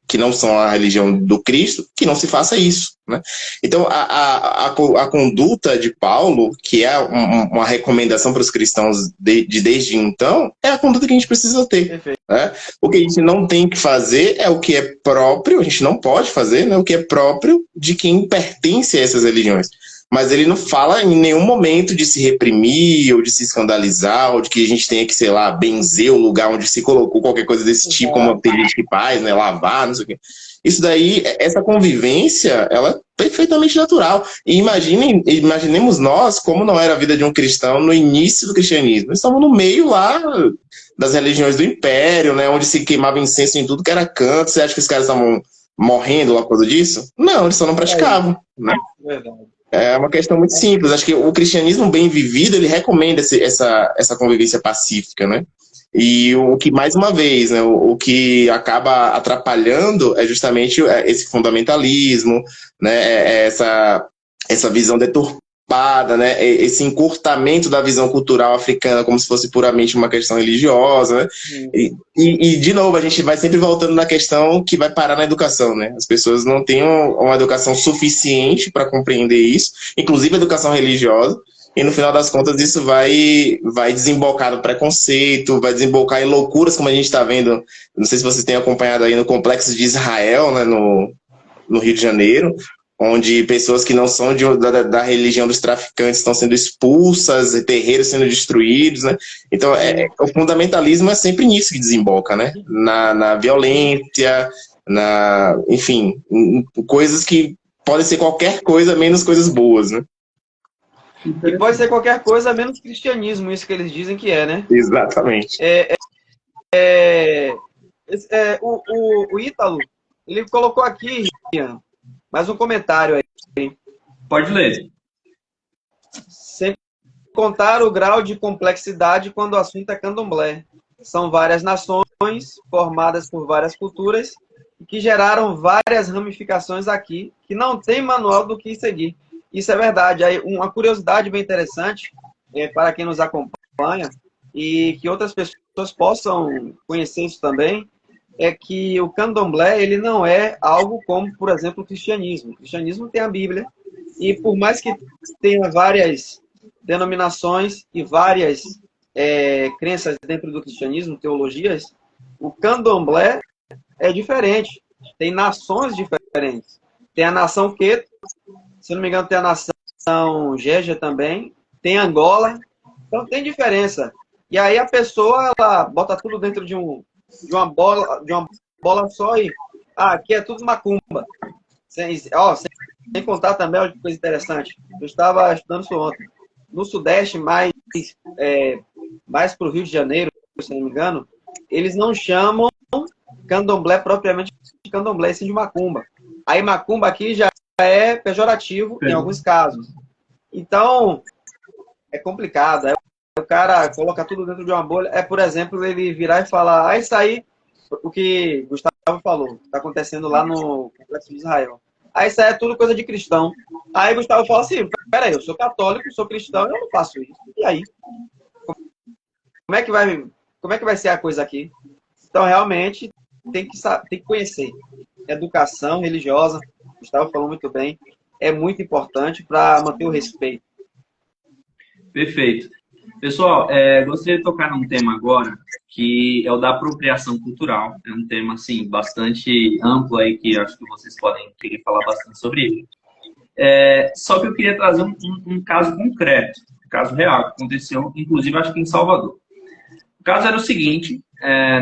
que não são a religião do Cristo, que não se faça isso. Né? Então, a conduta de Paulo, que é uma recomendação para os cristãos desde então, é a conduta que a gente precisa ter. Né? O que a gente não tem que fazer é o que é próprio, a gente não pode fazer, né? O que é próprio de quem pertence a essas religiões. Mas ele não fala em nenhum momento de se reprimir, ou de se escandalizar, ou de que a gente tenha que, sei lá, benzer o lugar onde se colocou qualquer coisa desse tipo, como tem gente que faz, né, lavar, não sei o quê. Isso daí, essa convivência, ela é perfeitamente natural. E imaginemos nós como não era a vida de um cristão no início do cristianismo. Nós estávamos no meio lá das religiões do império, né, onde se queimava incenso em tudo que era canto. Você acha que os caras estavam morrendo lá por causa disso? Não, eles só não praticavam, né? Verdade. É uma questão muito simples. Acho que o cristianismo bem vivido, ele recomenda essa convivência pacífica, né? E o que, mais uma vez, né, o que acaba atrapalhando é justamente esse fundamentalismo, né, essa visão deturpada, né, esse encurtamento da visão cultural africana como se fosse puramente uma questão religiosa, né? E, de novo, a gente vai sempre voltando na questão que vai parar na educação, né? As pessoas não têm uma educação suficiente para compreender isso, inclusive a educação religiosa, e no final das contas isso vai desembocar no preconceito, vai desembocar em loucuras, como a gente está vendo, não sei se vocês têm acompanhado aí no Complexo de Israel, né, no Rio de Janeiro, onde pessoas que não são da religião dos traficantes estão sendo expulsas, terreiros sendo destruídos, né? Então, o fundamentalismo é sempre nisso que desemboca, né? Na violência, enfim, em coisas que podem ser qualquer coisa, menos coisas boas, né? E pode ser qualquer coisa, menos cristianismo, isso que eles dizem que é, né? Exatamente. O Ítalo, ele colocou aqui, Rian, mais um comentário aí. Pode ler. Sem contar o grau de complexidade quando o assunto é candomblé. São várias nações formadas por várias culturas que geraram várias ramificações aqui, que não tem manual do que seguir. Isso é verdade. Aí, uma curiosidade bem interessante para quem nos acompanha e que outras pessoas possam conhecer isso também, é que o candomblé ele não é algo como, por exemplo, o cristianismo. O cristianismo tem a Bíblia, e por mais que tenha várias denominações e várias crenças dentro do cristianismo, teologias, o candomblé é diferente. Tem nações diferentes. Tem a nação Queto, se não me engano, tem a nação Jeje também, tem Angola, então tem diferença. E aí a pessoa, ela bota tudo dentro de uma bola só e aqui é tudo macumba. Sem contar também uma coisa interessante. Eu estava estudando isso ontem. No Sudeste, mais para o Rio de Janeiro, se não me engano, eles não chamam candomblé propriamente de candomblé, sim de macumba. Aí macumba aqui já é pejorativo em alguns casos. Então, é complicado. Aí o cara coloca tudo dentro de uma bolha. Por exemplo, ele virar e falar, isso aí, o que Gustavo falou, está acontecendo lá no Complexo de Israel. Isso aí é tudo coisa de cristão. Aí Gustavo fala assim, peraí, eu sou católico, sou cristão, eu não faço isso. E aí? Como é que vai ser a coisa aqui? Então, realmente, tem que conhecer. Educação religiosa, Gustavo falou muito bem, é muito importante para manter o respeito. Perfeito. Pessoal, gostaria de tocar num tema agora, que é o da apropriação cultural. É um tema, assim, bastante amplo aí, que acho que vocês podem querer falar bastante sobre ele. Só que eu queria trazer um caso concreto, um caso real, que aconteceu, inclusive, acho que em Salvador. O caso era o seguinte,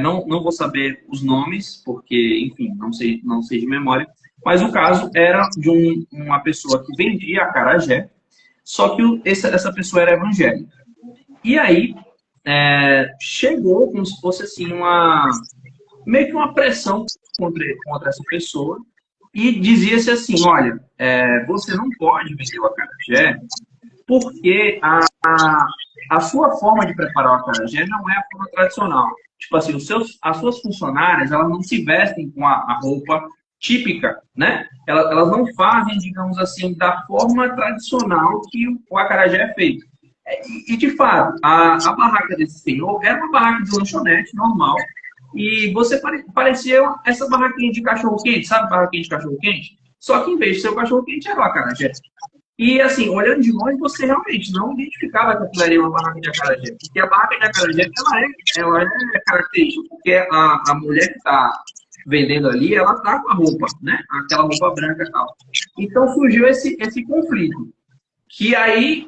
não vou saber os nomes, porque, enfim, não sei de memória, mas o caso era de uma pessoa que vendia acarajé, só que essa pessoa era evangélica. E aí, chegou como se fosse assim, meio que uma pressão contra essa pessoa, e dizia-se assim, olha, você não pode vender o acarajé, porque a sua forma de preparar o acarajé não é a forma tradicional. Tipo assim, as suas funcionárias, elas não se vestem com a roupa típica, né? Elas não fazem, digamos assim, da forma tradicional que o acarajé é feito. E de fato, a barraca desse senhor era uma barraca de lanchonete normal, e você parecia essa barraquinha de cachorro-quente, sabe? Barraquinha de cachorro-quente? Só que em vez de ser o cachorro-quente, era o acarajé. E assim, olhando de longe, você realmente não identificava que aquilo era uma barraca de acarajé. Porque a barraca de acarajé, ela é característica, porque a mulher que está vendendo ali, ela está com a roupa, né? Aquela roupa branca e tal. Então surgiu esse conflito, que aí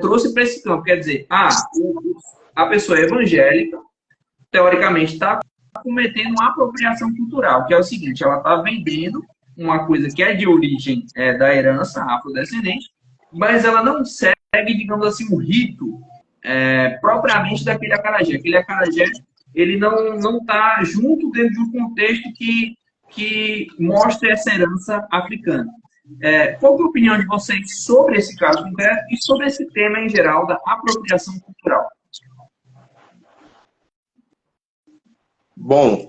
trouxe para esse campo. Quer dizer, a pessoa é evangélica, teoricamente está cometendo uma apropriação cultural, que é o seguinte, ela está vendendo uma coisa que é de origem da herança afrodescendente, mas ela não segue, digamos assim, o rito propriamente daquele acarajé. Aquele acarajé, ele não está junto dentro de um contexto que mostre essa herança africana. Qual é a opinião de vocês sobre esse caso concreto e sobre esse tema em geral da apropriação cultural? Bom,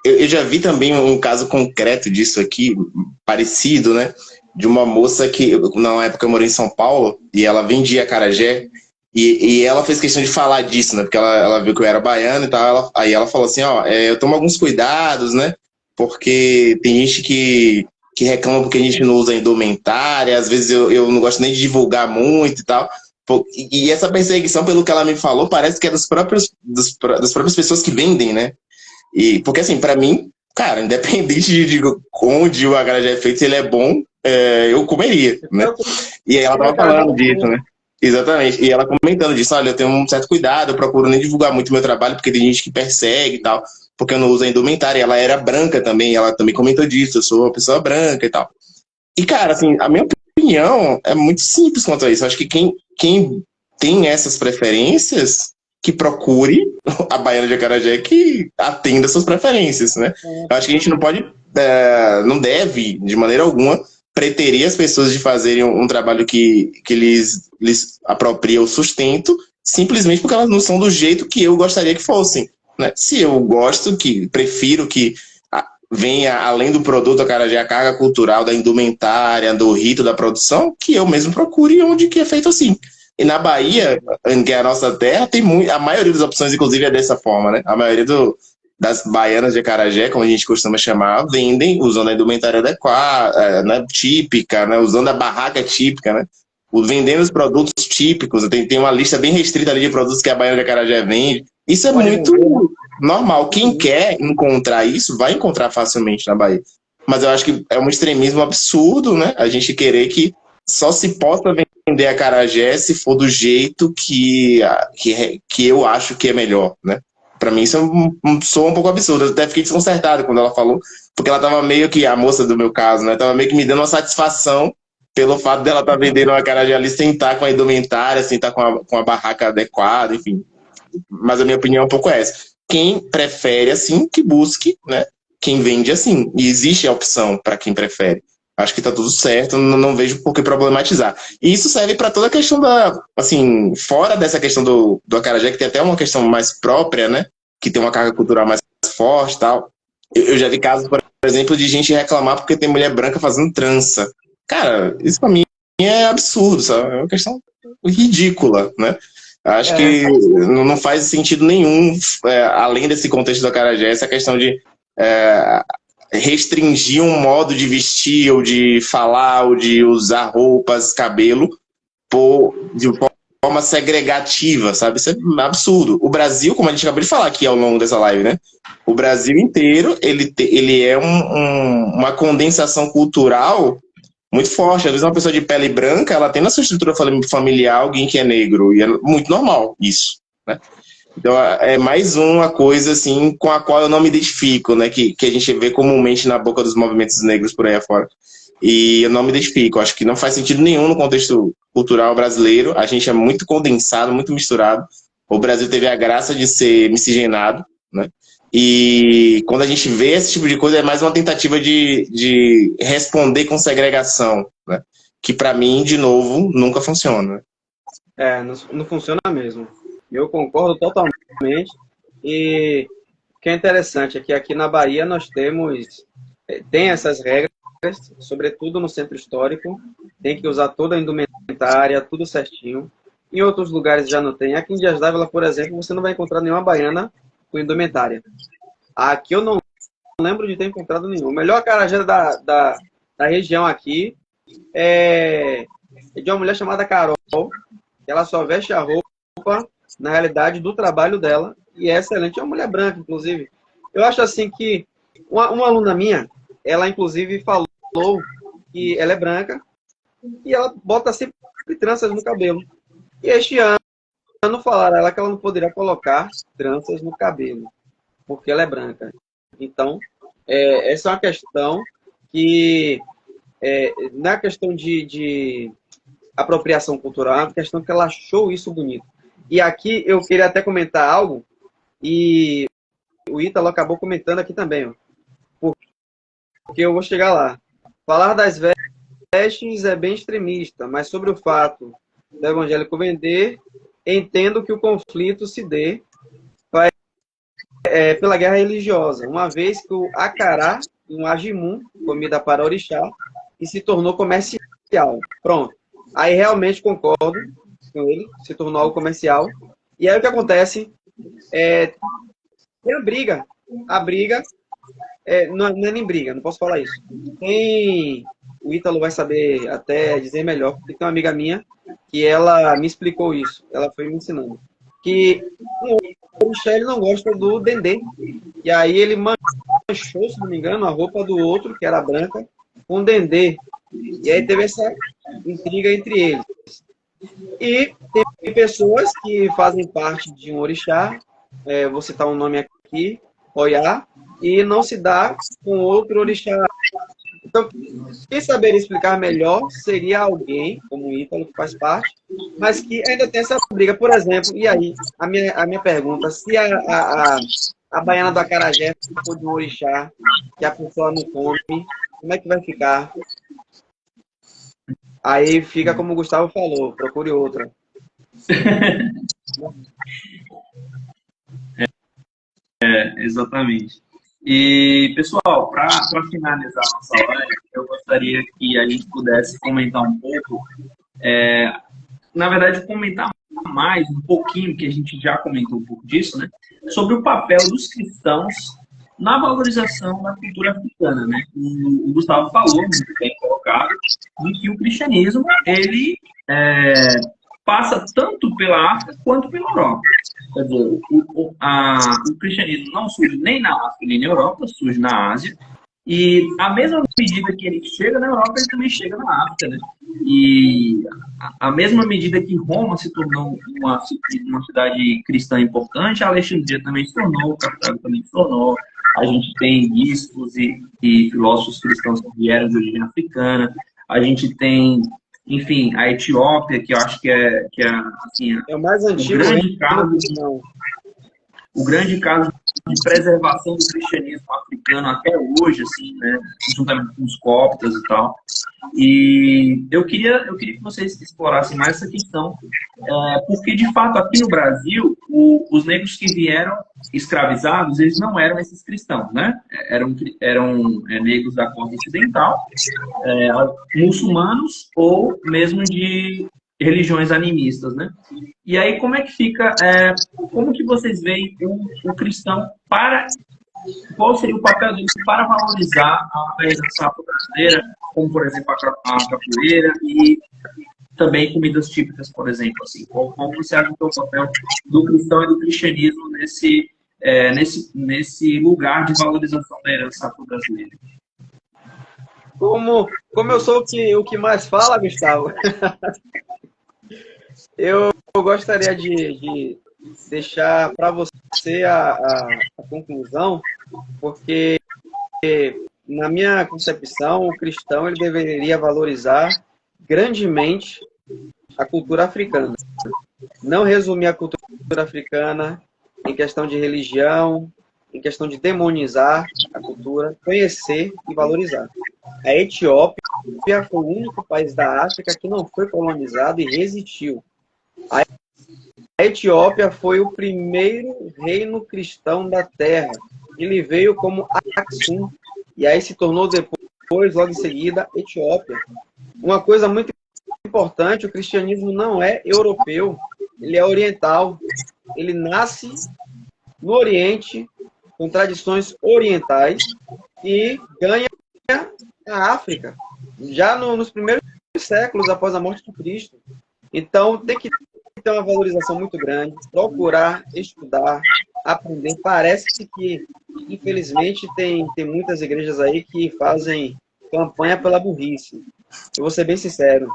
eu já vi também um caso concreto disso aqui, parecido, né? De uma moça que, na época, eu morei em São Paulo, e ela vendia acarajé, e ela fez questão de falar disso, né? Porque ela viu que eu era baiano e tal, aí ela falou assim, eu tomo alguns cuidados, né? Porque tem gente que reclama porque a gente não usa indumentária, às vezes eu não gosto nem de divulgar muito e tal. E essa perseguição, pelo que ela me falou, parece que é das próprias pessoas que vendem, né? Porque, assim, para mim, cara, independente de onde o acarajé é feito, se ele é bom, eu comeria, né? E aí ela tava falando disso, né? Exatamente. E ela comentando disso, olha, eu tenho um certo cuidado, eu procuro nem divulgar muito meu trabalho, porque tem gente que persegue e tal, porque eu não uso a indumentária. Ela era branca também, ela também comentou disso, eu sou uma pessoa branca e tal. E, cara, assim, a minha opinião é muito simples quanto a isso. Eu acho que quem tem essas preferências, que procure a baiana de acarajé que atenda suas preferências, né? Eu acho que a gente não pode, não deve, de maneira alguma, preterir as pessoas de fazerem um trabalho que lhes apropria o sustento, simplesmente porque elas não são do jeito que eu gostaria que fossem, né? Se eu gosto, que prefiro que venha, além do produto acarajé, a carga cultural da indumentária, do rito da produção, que eu mesmo procure onde que é feito assim. E na Bahia, que é a nossa terra, tem a maioria das opções, inclusive, é dessa forma, né? A maioria das baianas de acarajé, como a gente costuma chamar, vendem usando a indumentária adequada, né, típica, né, usando a barraca típica, né? Vendendo os produtos típicos. Tem uma lista bem restrita ali de produtos que a baiana de acarajé vende. Isso é muito normal. Quem quer encontrar isso, vai encontrar facilmente na Bahia. Mas eu acho que é um extremismo absurdo, né? A gente querer que só se possa vender acarajé se for do jeito que eu acho que é melhor, né? Pra mim isso soa um pouco absurdo. Eu até fiquei desconcertado quando ela falou, porque ela tava meio que, a moça do meu caso, né? Tava meio que me dando uma satisfação pelo fato dela estar vendendo uma acarajé ali sem estar com a indumentária, sem estar com a barraca adequada, enfim. Mas a minha opinião é um pouco essa. Quem prefere assim, que busque, né? Quem vende assim. E existe a opção para quem prefere. Acho que tá tudo certo, não vejo por que problematizar. E isso serve para toda a questão assim, fora dessa questão do acarajé, que tem até uma questão mais própria, né? Que tem uma carga cultural mais forte e tal. Eu já vi casos, por exemplo, de gente reclamar porque tem mulher branca fazendo trança. Cara, isso para mim é absurdo, sabe? É uma questão ridícula, né? Acho que não faz sentido nenhum, além desse contexto do acarajé, essa questão de restringir um modo de vestir, ou de falar, ou de usar roupas, cabelo, de forma segregativa, sabe? Isso é absurdo. O Brasil, como a gente acabou de falar aqui ao longo dessa live, né? O Brasil inteiro, ele é uma condensação cultural muito forte. Às vezes uma pessoa de pele branca, ela tem na sua estrutura familiar alguém que é negro, e é muito normal isso, né? Então é mais uma coisa assim com a qual eu não me identifico, né? Que a gente vê comumente na boca dos movimentos negros por aí afora. E eu não me identifico. Acho que não faz sentido nenhum no contexto cultural brasileiro. A gente é muito condensado, muito misturado. O Brasil teve a graça de ser miscigenado, né? E quando a gente vê esse tipo de coisa, é mais uma tentativa de responder com segregação, né? Que para mim, de novo, nunca funciona. Não funciona mesmo. Eu concordo totalmente. E o que é interessante é que aqui na Bahia nós tem essas regras, sobretudo no centro histórico, tem que usar toda a indumentária, tudo certinho. Em outros lugares já não tem. Aqui em Dias d'Ávila, por exemplo, você não vai encontrar nenhuma baiana com indumentária. Aqui eu não lembro de ter encontrado nenhum. O melhor acarajé da região aqui é de uma mulher chamada Carol. Ela só veste a roupa, na realidade, do trabalho dela. E é excelente. É uma mulher branca, inclusive. Eu acho assim que uma aluna minha, ela inclusive falou que ela é branca e ela bota sempre tranças no cabelo. E este ano falaram a ela que ela não poderia colocar tranças no cabelo, porque ela é branca. Então, essa é uma questão que não é questão de apropriação cultural, é uma questão que ela achou isso bonito. E aqui eu queria até comentar algo, e o Ítalo acabou comentando aqui também, ó, porque eu vou chegar lá. Falar das vestes é bem extremista, mas sobre o fato do evangélico vender, entendo que o conflito se dê pela guerra religiosa, uma vez que o acará e um ajimum, comida para orixá, e se tornou comercial. Pronto. Aí realmente concordo com ele, se tornou algo comercial. E aí o que acontece tem a briga. A briga não é nem briga, não posso falar isso. O Ítalo vai saber até dizer melhor, porque tem uma amiga minha que ela me explicou isso. Ela foi me ensinando. Que o Michel não gosta do dendê. E aí ele manchou, se não me engano, a roupa do outro, que era branca, com dendê. E aí teve essa intriga entre eles. E tem pessoas que fazem parte de um orixá, vou citar um nome aqui, Oiá, e não se dá com outro orixá. Então, quem saberia explicar melhor seria alguém, como o Ítalo, que faz parte, mas que ainda tem essa briga. Por exemplo, e aí, a minha pergunta, se a baiana do acarajé for de um orixá, que a pessoa não come, como é que vai ficar? Aí fica como o Gustavo falou, procure outra. Exatamente. E, pessoal, para finalizar nossa live, eu gostaria que a gente pudesse comentar um pouco, na verdade, comentar mais um pouquinho, que a gente já comentou um pouco disso, né, sobre o papel dos cristãos na valorização da cultura africana, né? O Gustavo falou, muito bem colocado, de que o cristianismo, ele passa tanto pela África quanto pela Europa. Quer dizer, o cristianismo não surge nem na África nem na Europa, surge na Ásia. E a mesma medida que ele chega na Europa, ele também chega na África, né? E a mesma medida que Roma se tornou uma cidade cristã importante, a Alexandria também se tornou, Cartago também se tornou. A gente tem bispos e filósofos cristãos que vieram de origem africana. A gente tem, enfim, a Etiópia, que eu acho que é assim, o mais antigo, o grande caso de preservação do cristianismo africano até hoje, assim, né, juntamente com os coptas e tal. E eu queria que vocês explorassem mais essa questão, porque, de fato, aqui no Brasil, os negros que vieram escravizados, eles não eram esses cristãos, né? Eram negros da costa ocidental, muçulmanos ou mesmo de religiões animistas, né? E aí, como é que fica, como que vocês veem o cristão qual seria o papel dele para valorizar a herança afro-brasileira, como, por exemplo, a capoeira e também comidas típicas, por exemplo, assim, como você acha que é o papel do cristão e do cristianismo nesse lugar de valorização da herança afro-brasileira? Como eu sou o que mais fala, Gustavo, eu gostaria de deixar para você a conclusão, porque, na minha concepção, o cristão ele deveria valorizar grandemente a cultura africana. Não resumir a cultura africana em questão de religião, em questão de demonizar a cultura, conhecer e valorizar. A Etiópia foi o único país da África que não foi colonizado e resistiu. A Etiópia foi o primeiro reino cristão da terra. Ele veio como Aksum, e aí se tornou depois, logo em seguida, Etiópia. Uma coisa muito importante, o cristianismo não é europeu, ele é oriental. Ele nasce no Oriente, com tradições orientais, e ganha a África, já nos primeiros séculos após a morte de Cristo. Então, tem que ter uma valorização muito grande, procurar estudar, aprender. Parece que, infelizmente, tem muitas igrejas aí que fazem campanha pela burrice. Eu vou ser bem sincero.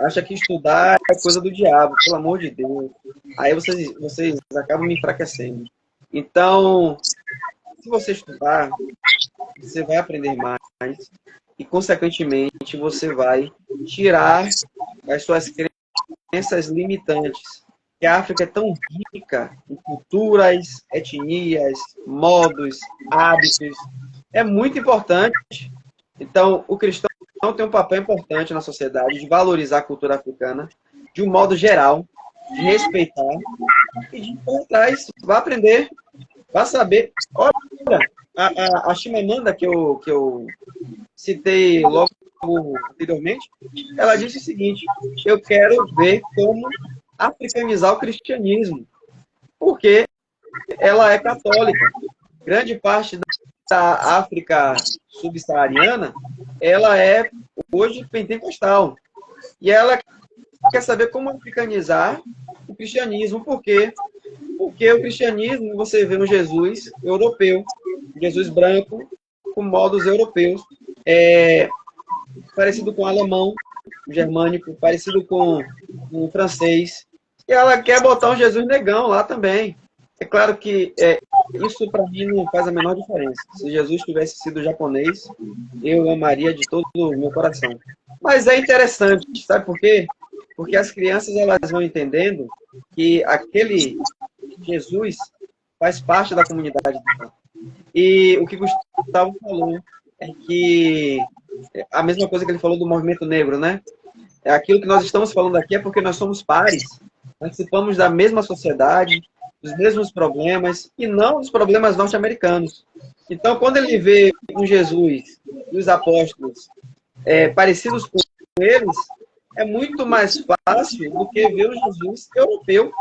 Acha que estudar é coisa do diabo, pelo amor de Deus. Aí vocês acabam me enfraquecendo. Então, se você estudar, você vai aprender mais e, consequentemente, você vai tirar as suas crenças limitantes. Que a África é tão rica em culturas, etnias, modos, hábitos. É muito importante. Então, o cristão tem um papel importante na sociedade de valorizar a cultura africana de um modo geral, de respeitar e de ir por trás, vai aprender, vai saber. Olha, a Chimamanda, que eu citei logo anteriormente, ela disse o seguinte: eu quero ver como africanizar o cristianismo, porque ela é católica. Grande parte da África subsaariana, ela é hoje pentecostal. E ela quer saber como africanizar o cristianismo. Por quê? Porque o cristianismo, você vê um Jesus europeu, Jesus branco, com modos europeus, parecido com o alemão, o germânico, parecido com o francês. E ela quer botar um Jesus negão lá também. É claro que isso para mim não faz a menor diferença. Se Jesus tivesse sido japonês, eu amaria de todo o meu coração. Mas é interessante, sabe por quê? Porque as crianças elas vão entendendo que aquele Jesus faz parte da comunidade dela. E o que Gustavo falou é que a mesma coisa que ele falou do movimento negro, né? Aquilo que nós estamos falando aqui é porque nós somos pares, participamos da mesma sociedade, dos mesmos problemas, e não dos problemas norte-americanos. Então, quando ele vê um Jesus e os apóstolos parecidos com eles, é muito mais fácil do que ver um Jesus europeu,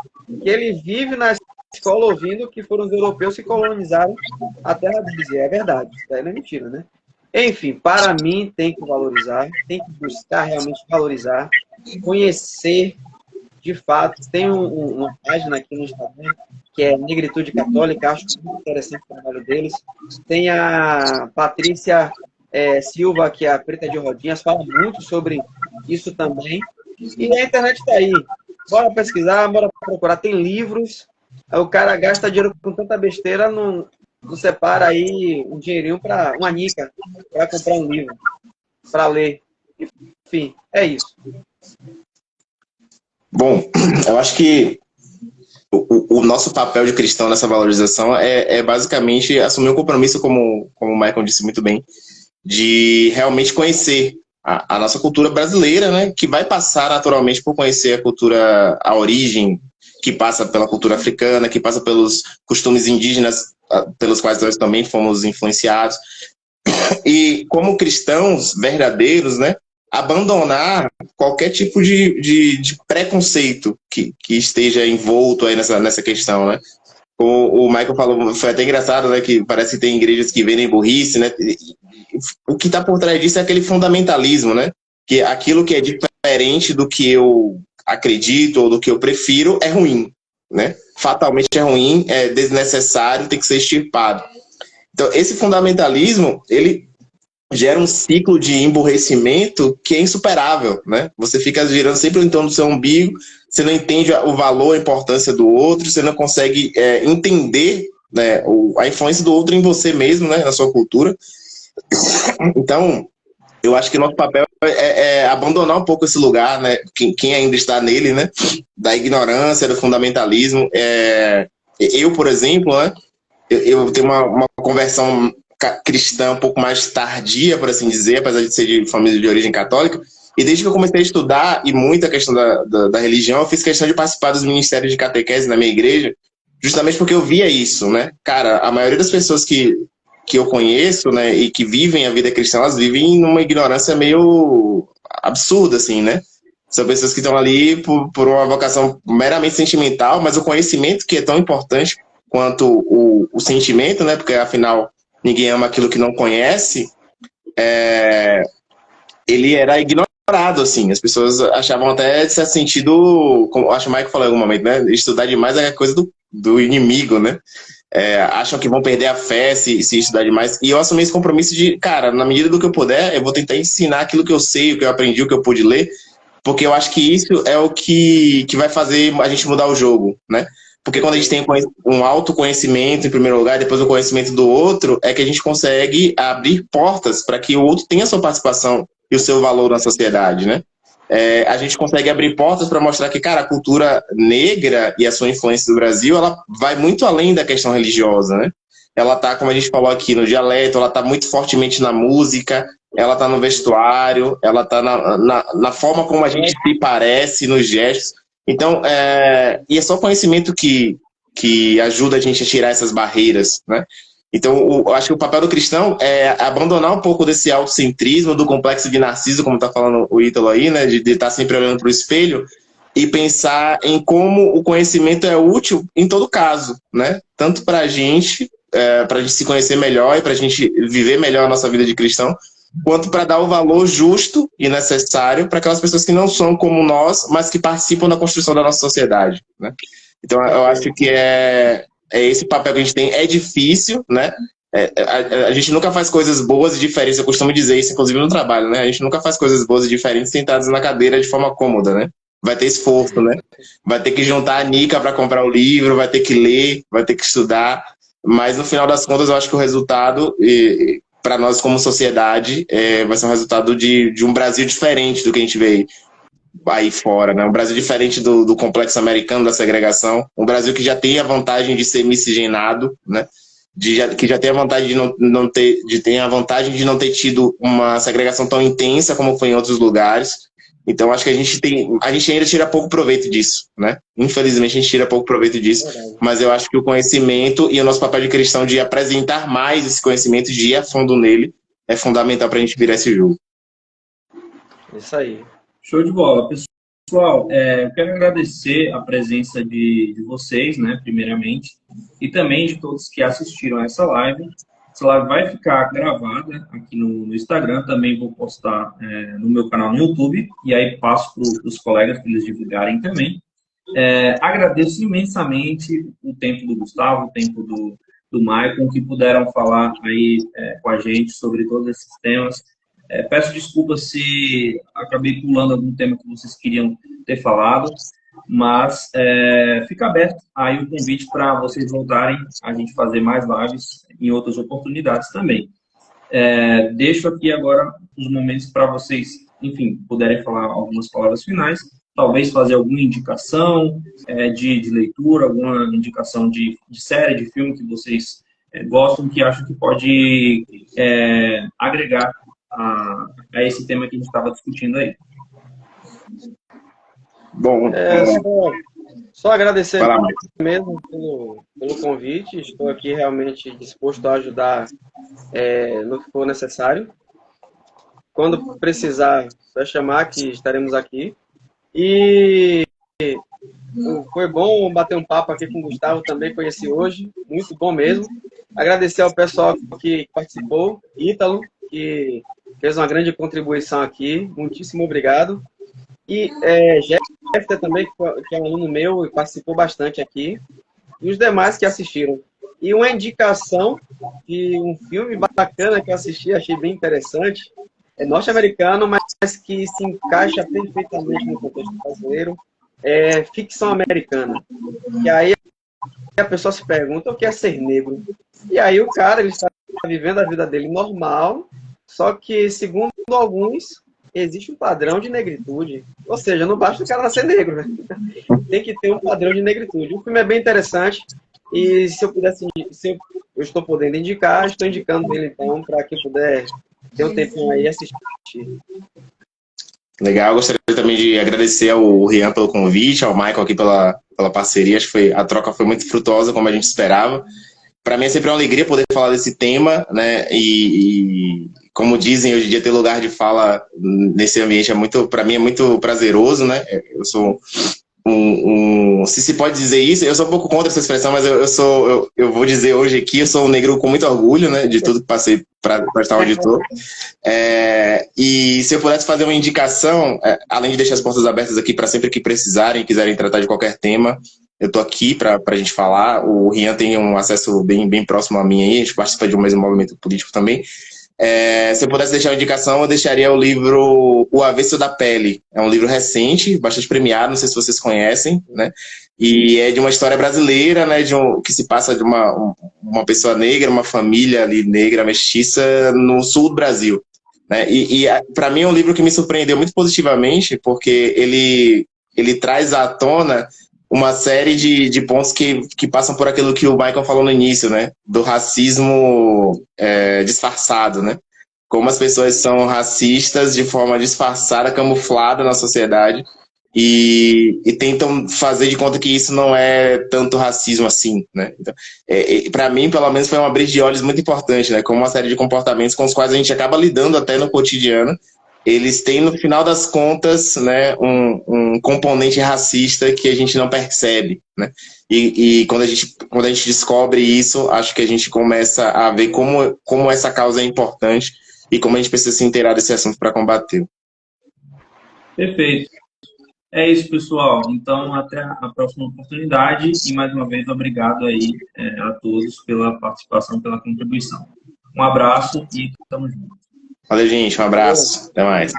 que ele vive na escola ouvindo que foram os europeus que colonizaram a terra deles. É verdade, isso daí não é mentira, né? Enfim, para mim tem que valorizar, tem que buscar realmente valorizar, conhecer de fato. Tem uma página aqui no Instagram que é Negritude Católica, acho muito interessante o trabalho deles. Tem a Patrícia Silva, que é a Preta de Rodinhas, fala muito sobre isso também. E a internet está aí. Bora pesquisar, bora procurar. Tem livros. O cara gasta dinheiro com tanta besteira, não separa aí um dinheirinho para uma nica, para comprar um livro, para ler. Enfim, é isso. Bom, eu acho que o nosso papel de cristão nessa valorização é basicamente assumir um compromisso, como o Michael disse muito bem, de realmente conhecer a nossa cultura brasileira, né, que vai passar naturalmente por conhecer a origem, que passa pela cultura africana, que passa pelos costumes indígenas, pelos quais nós também fomos influenciados. E como cristãos verdadeiros, né, abandonar qualquer tipo de preconceito que esteja envolto aí nessa questão, né? O Michael falou, foi até engraçado, né, que parece que tem igrejas que vendem burrice, né? O que está por trás disso é aquele fundamentalismo, né? Que aquilo que é diferente do que eu acredito ou do que eu prefiro é ruim, né? Fatalmente é ruim, é desnecessário, tem que ser extirpado. Então, esse fundamentalismo, ele gera um ciclo de emburrecimento que é insuperável, né? Você fica girando sempre em torno do seu umbigo, você não entende o valor, a importância do outro, você não consegue entender, né, a influência do outro em você mesmo, né, na sua cultura. Então, eu acho que nosso papel é abandonar um pouco esse lugar, né, quem ainda está nele, né, da ignorância, do fundamentalismo. Eu, por exemplo, né, eu tenho uma conversão cristã um pouco mais tardia, por assim dizer, apesar de ser de família de origem católica, e desde que eu comecei a estudar, e muito a questão da religião, eu fiz questão de participar dos ministérios de catequese na minha igreja, justamente porque eu via isso, né? Cara, a maioria das pessoas que eu conheço, né, e que vivem a vida cristã, elas vivem numa ignorância meio absurda, assim, né? São pessoas que estão ali por uma vocação meramente sentimental, mas o conhecimento, que é tão importante quanto o sentimento, né? Porque, afinal, ninguém ama aquilo que não conhece, ele era ignorado, assim. As pessoas achavam até, de certo sentido, como acho que o Michael falou em algum momento, né? Estudar demais é coisa do inimigo, né? Acham que vão perder a fé se estudar demais. E eu assumi esse compromisso de, cara, na medida do que eu puder, eu vou tentar ensinar aquilo que eu sei, o que eu aprendi, o que eu pude ler, porque eu acho que isso é o que vai fazer a gente mudar o jogo, né? Porque quando a gente tem um autoconhecimento, em primeiro lugar, e depois o conhecimento do outro, é que a gente consegue abrir portas para que o outro tenha a sua participação e o seu valor na sociedade, né? A gente consegue abrir portas para mostrar que, cara, a cultura negra e a sua influência do Brasil, ela vai muito além da questão religiosa, né? Ela tá, como a gente falou aqui, no dialeto, ela tá muito fortemente na música, ela tá no vestuário, ela tá na forma como a gente se parece, nos gestos. Então, e é só conhecimento que ajuda a gente a tirar essas barreiras, né? Então, eu acho que o papel do cristão é abandonar um pouco desse autocentrismo, do complexo de Narciso, como está falando o Ítalo aí, né? De estar sempre olhando para o espelho e pensar em como o conhecimento é útil em todo caso, né? Tanto para a gente se conhecer melhor e para a gente viver melhor a nossa vida de cristão, quanto para dar o valor justo e necessário para aquelas pessoas que não são como nós, mas que participam da construção da nossa sociedade, né? Então, eu acho que é esse papel que a gente tem. É difícil, né? A gente nunca faz coisas boas e diferentes, eu costumo dizer isso, inclusive no trabalho, né? A gente nunca faz coisas boas e diferentes sentados na cadeira de forma cômoda, né? Vai ter esforço, né? Vai ter que juntar a Nica para comprar o livro, vai ter que ler, vai ter que estudar, mas no final das contas eu acho que o resultado, para nós como sociedade, vai ser um resultado de um Brasil diferente do que a gente vê aí fora, né? Um Brasil diferente do complexo americano da segregação, um Brasil que já tem a vantagem de ser miscigenado, né? Que já tem a vantagem de não ter, ter a vantagem de não ter tido uma segregação tão intensa como foi em outros lugares. Então acho que a gente ainda tira pouco proveito disso, né? Infelizmente a gente tira pouco proveito disso, mas eu acho que o conhecimento e o nosso papel de cristão de apresentar mais esse conhecimento, de ir a fundo nele, é fundamental para a gente virar esse jogo. Isso aí. Show de bola. Pessoal, eu quero agradecer a presença de vocês, né, primeiramente, e também de todos que assistiram a essa live. Essa live vai ficar gravada aqui no Instagram, também vou postar no meu canal no YouTube, e aí passo para os colegas para eles divulgarem também. Agradeço imensamente o tempo do Gustavo, o tempo do Maicon, que puderam falar aí com a gente sobre todos esses temas. Peço desculpas se acabei pulando algum tema que vocês queriam ter falado, mas fica aberto aí o convite para vocês voltarem a gente fazer mais lives em outras oportunidades também. Deixo aqui agora os momentos para vocês, enfim, puderem falar algumas palavras finais, talvez fazer alguma indicação de leitura, alguma indicação de série, de filme que vocês gostam, que acham que pode agregar a esse tema que a gente estava discutindo aí. Bom, só agradecer mesmo pelo convite. Estou aqui realmente disposto a ajudar no que for necessário. Quando precisar, é chamar que estaremos aqui. E foi bom bater um papo aqui com o Gustavo, também conheci hoje, muito bom mesmo. Agradecer ao pessoal que participou, Ítalo, que fez uma grande contribuição aqui, muitíssimo obrigado. E Jefter também, que é um aluno meu e participou bastante aqui, e os demais que assistiram. E uma indicação de um filme bacana que eu assisti, achei bem interessante, é norte-americano, mas que se encaixa perfeitamente no contexto brasileiro, é ficção americana. E aí a pessoa se pergunta o que é ser negro. E aí o cara, ele está vivendo a vida dele normal, só que, segundo alguns, existe um padrão de negritude. Ou seja, não basta o cara nascer negro, né? Tem que ter um padrão de negritude. O filme é bem interessante e se eu estou podendo indicar, estou indicando ele então, para quem puder ter um tempinho aí e assistir. Legal, gostaria também de agradecer ao Rian pelo convite, ao Michael aqui pela parceria. Acho que a troca foi muito frutuosa, como a gente esperava. Para mim é sempre uma alegria poder falar desse tema, né? E como dizem, hoje em dia ter lugar de fala nesse ambiente para mim é muito prazeroso, né? Eu sou se pode dizer isso, eu sou um pouco contra essa expressão, mas eu vou dizer hoje aqui, eu sou um negro com muito orgulho, né? De tudo que passei para estar auditor. E se eu pudesse fazer uma indicação, além de deixar as portas abertas aqui para sempre que precisarem, quiserem tratar de qualquer tema, eu estou aqui para a gente falar. O Rian tem um acesso bem próximo a mim aí, a gente participa de um mesmo movimento político também. Se eu pudesse deixar uma indicação, eu deixaria o livro O Avesso da Pele. É um livro recente, bastante premiado, não sei se vocês conhecem, né? E é de uma história brasileira, né? Que se passa de uma pessoa negra, uma família ali negra, mestiça, no sul do Brasil, né? E para mim é um livro que me surpreendeu muito positivamente, porque ele traz à tona uma série de pontos que passam por aquilo que o Michael falou no início, né? Do racismo disfarçado, né? Como as pessoas são racistas de forma disfarçada, camuflada na sociedade e tentam fazer de conta que isso não é tanto racismo assim, né? Então, para mim, pelo menos, foi uma abrir de olhos muito importante, né? Como uma série de comportamentos com os quais a gente acaba lidando até no cotidiano, eles têm, no final das contas, né, um componente racista que a gente não percebe, né? E quando a gente descobre isso, acho que a gente começa a ver como essa causa é importante e como a gente precisa se inteirar desse assunto para combater. Perfeito. É isso, pessoal. Então, até a próxima oportunidade e, mais uma vez, obrigado aí a todos pela participação, pela contribuição. Um abraço e estamos juntos. Valeu, gente. Um abraço. Até mais.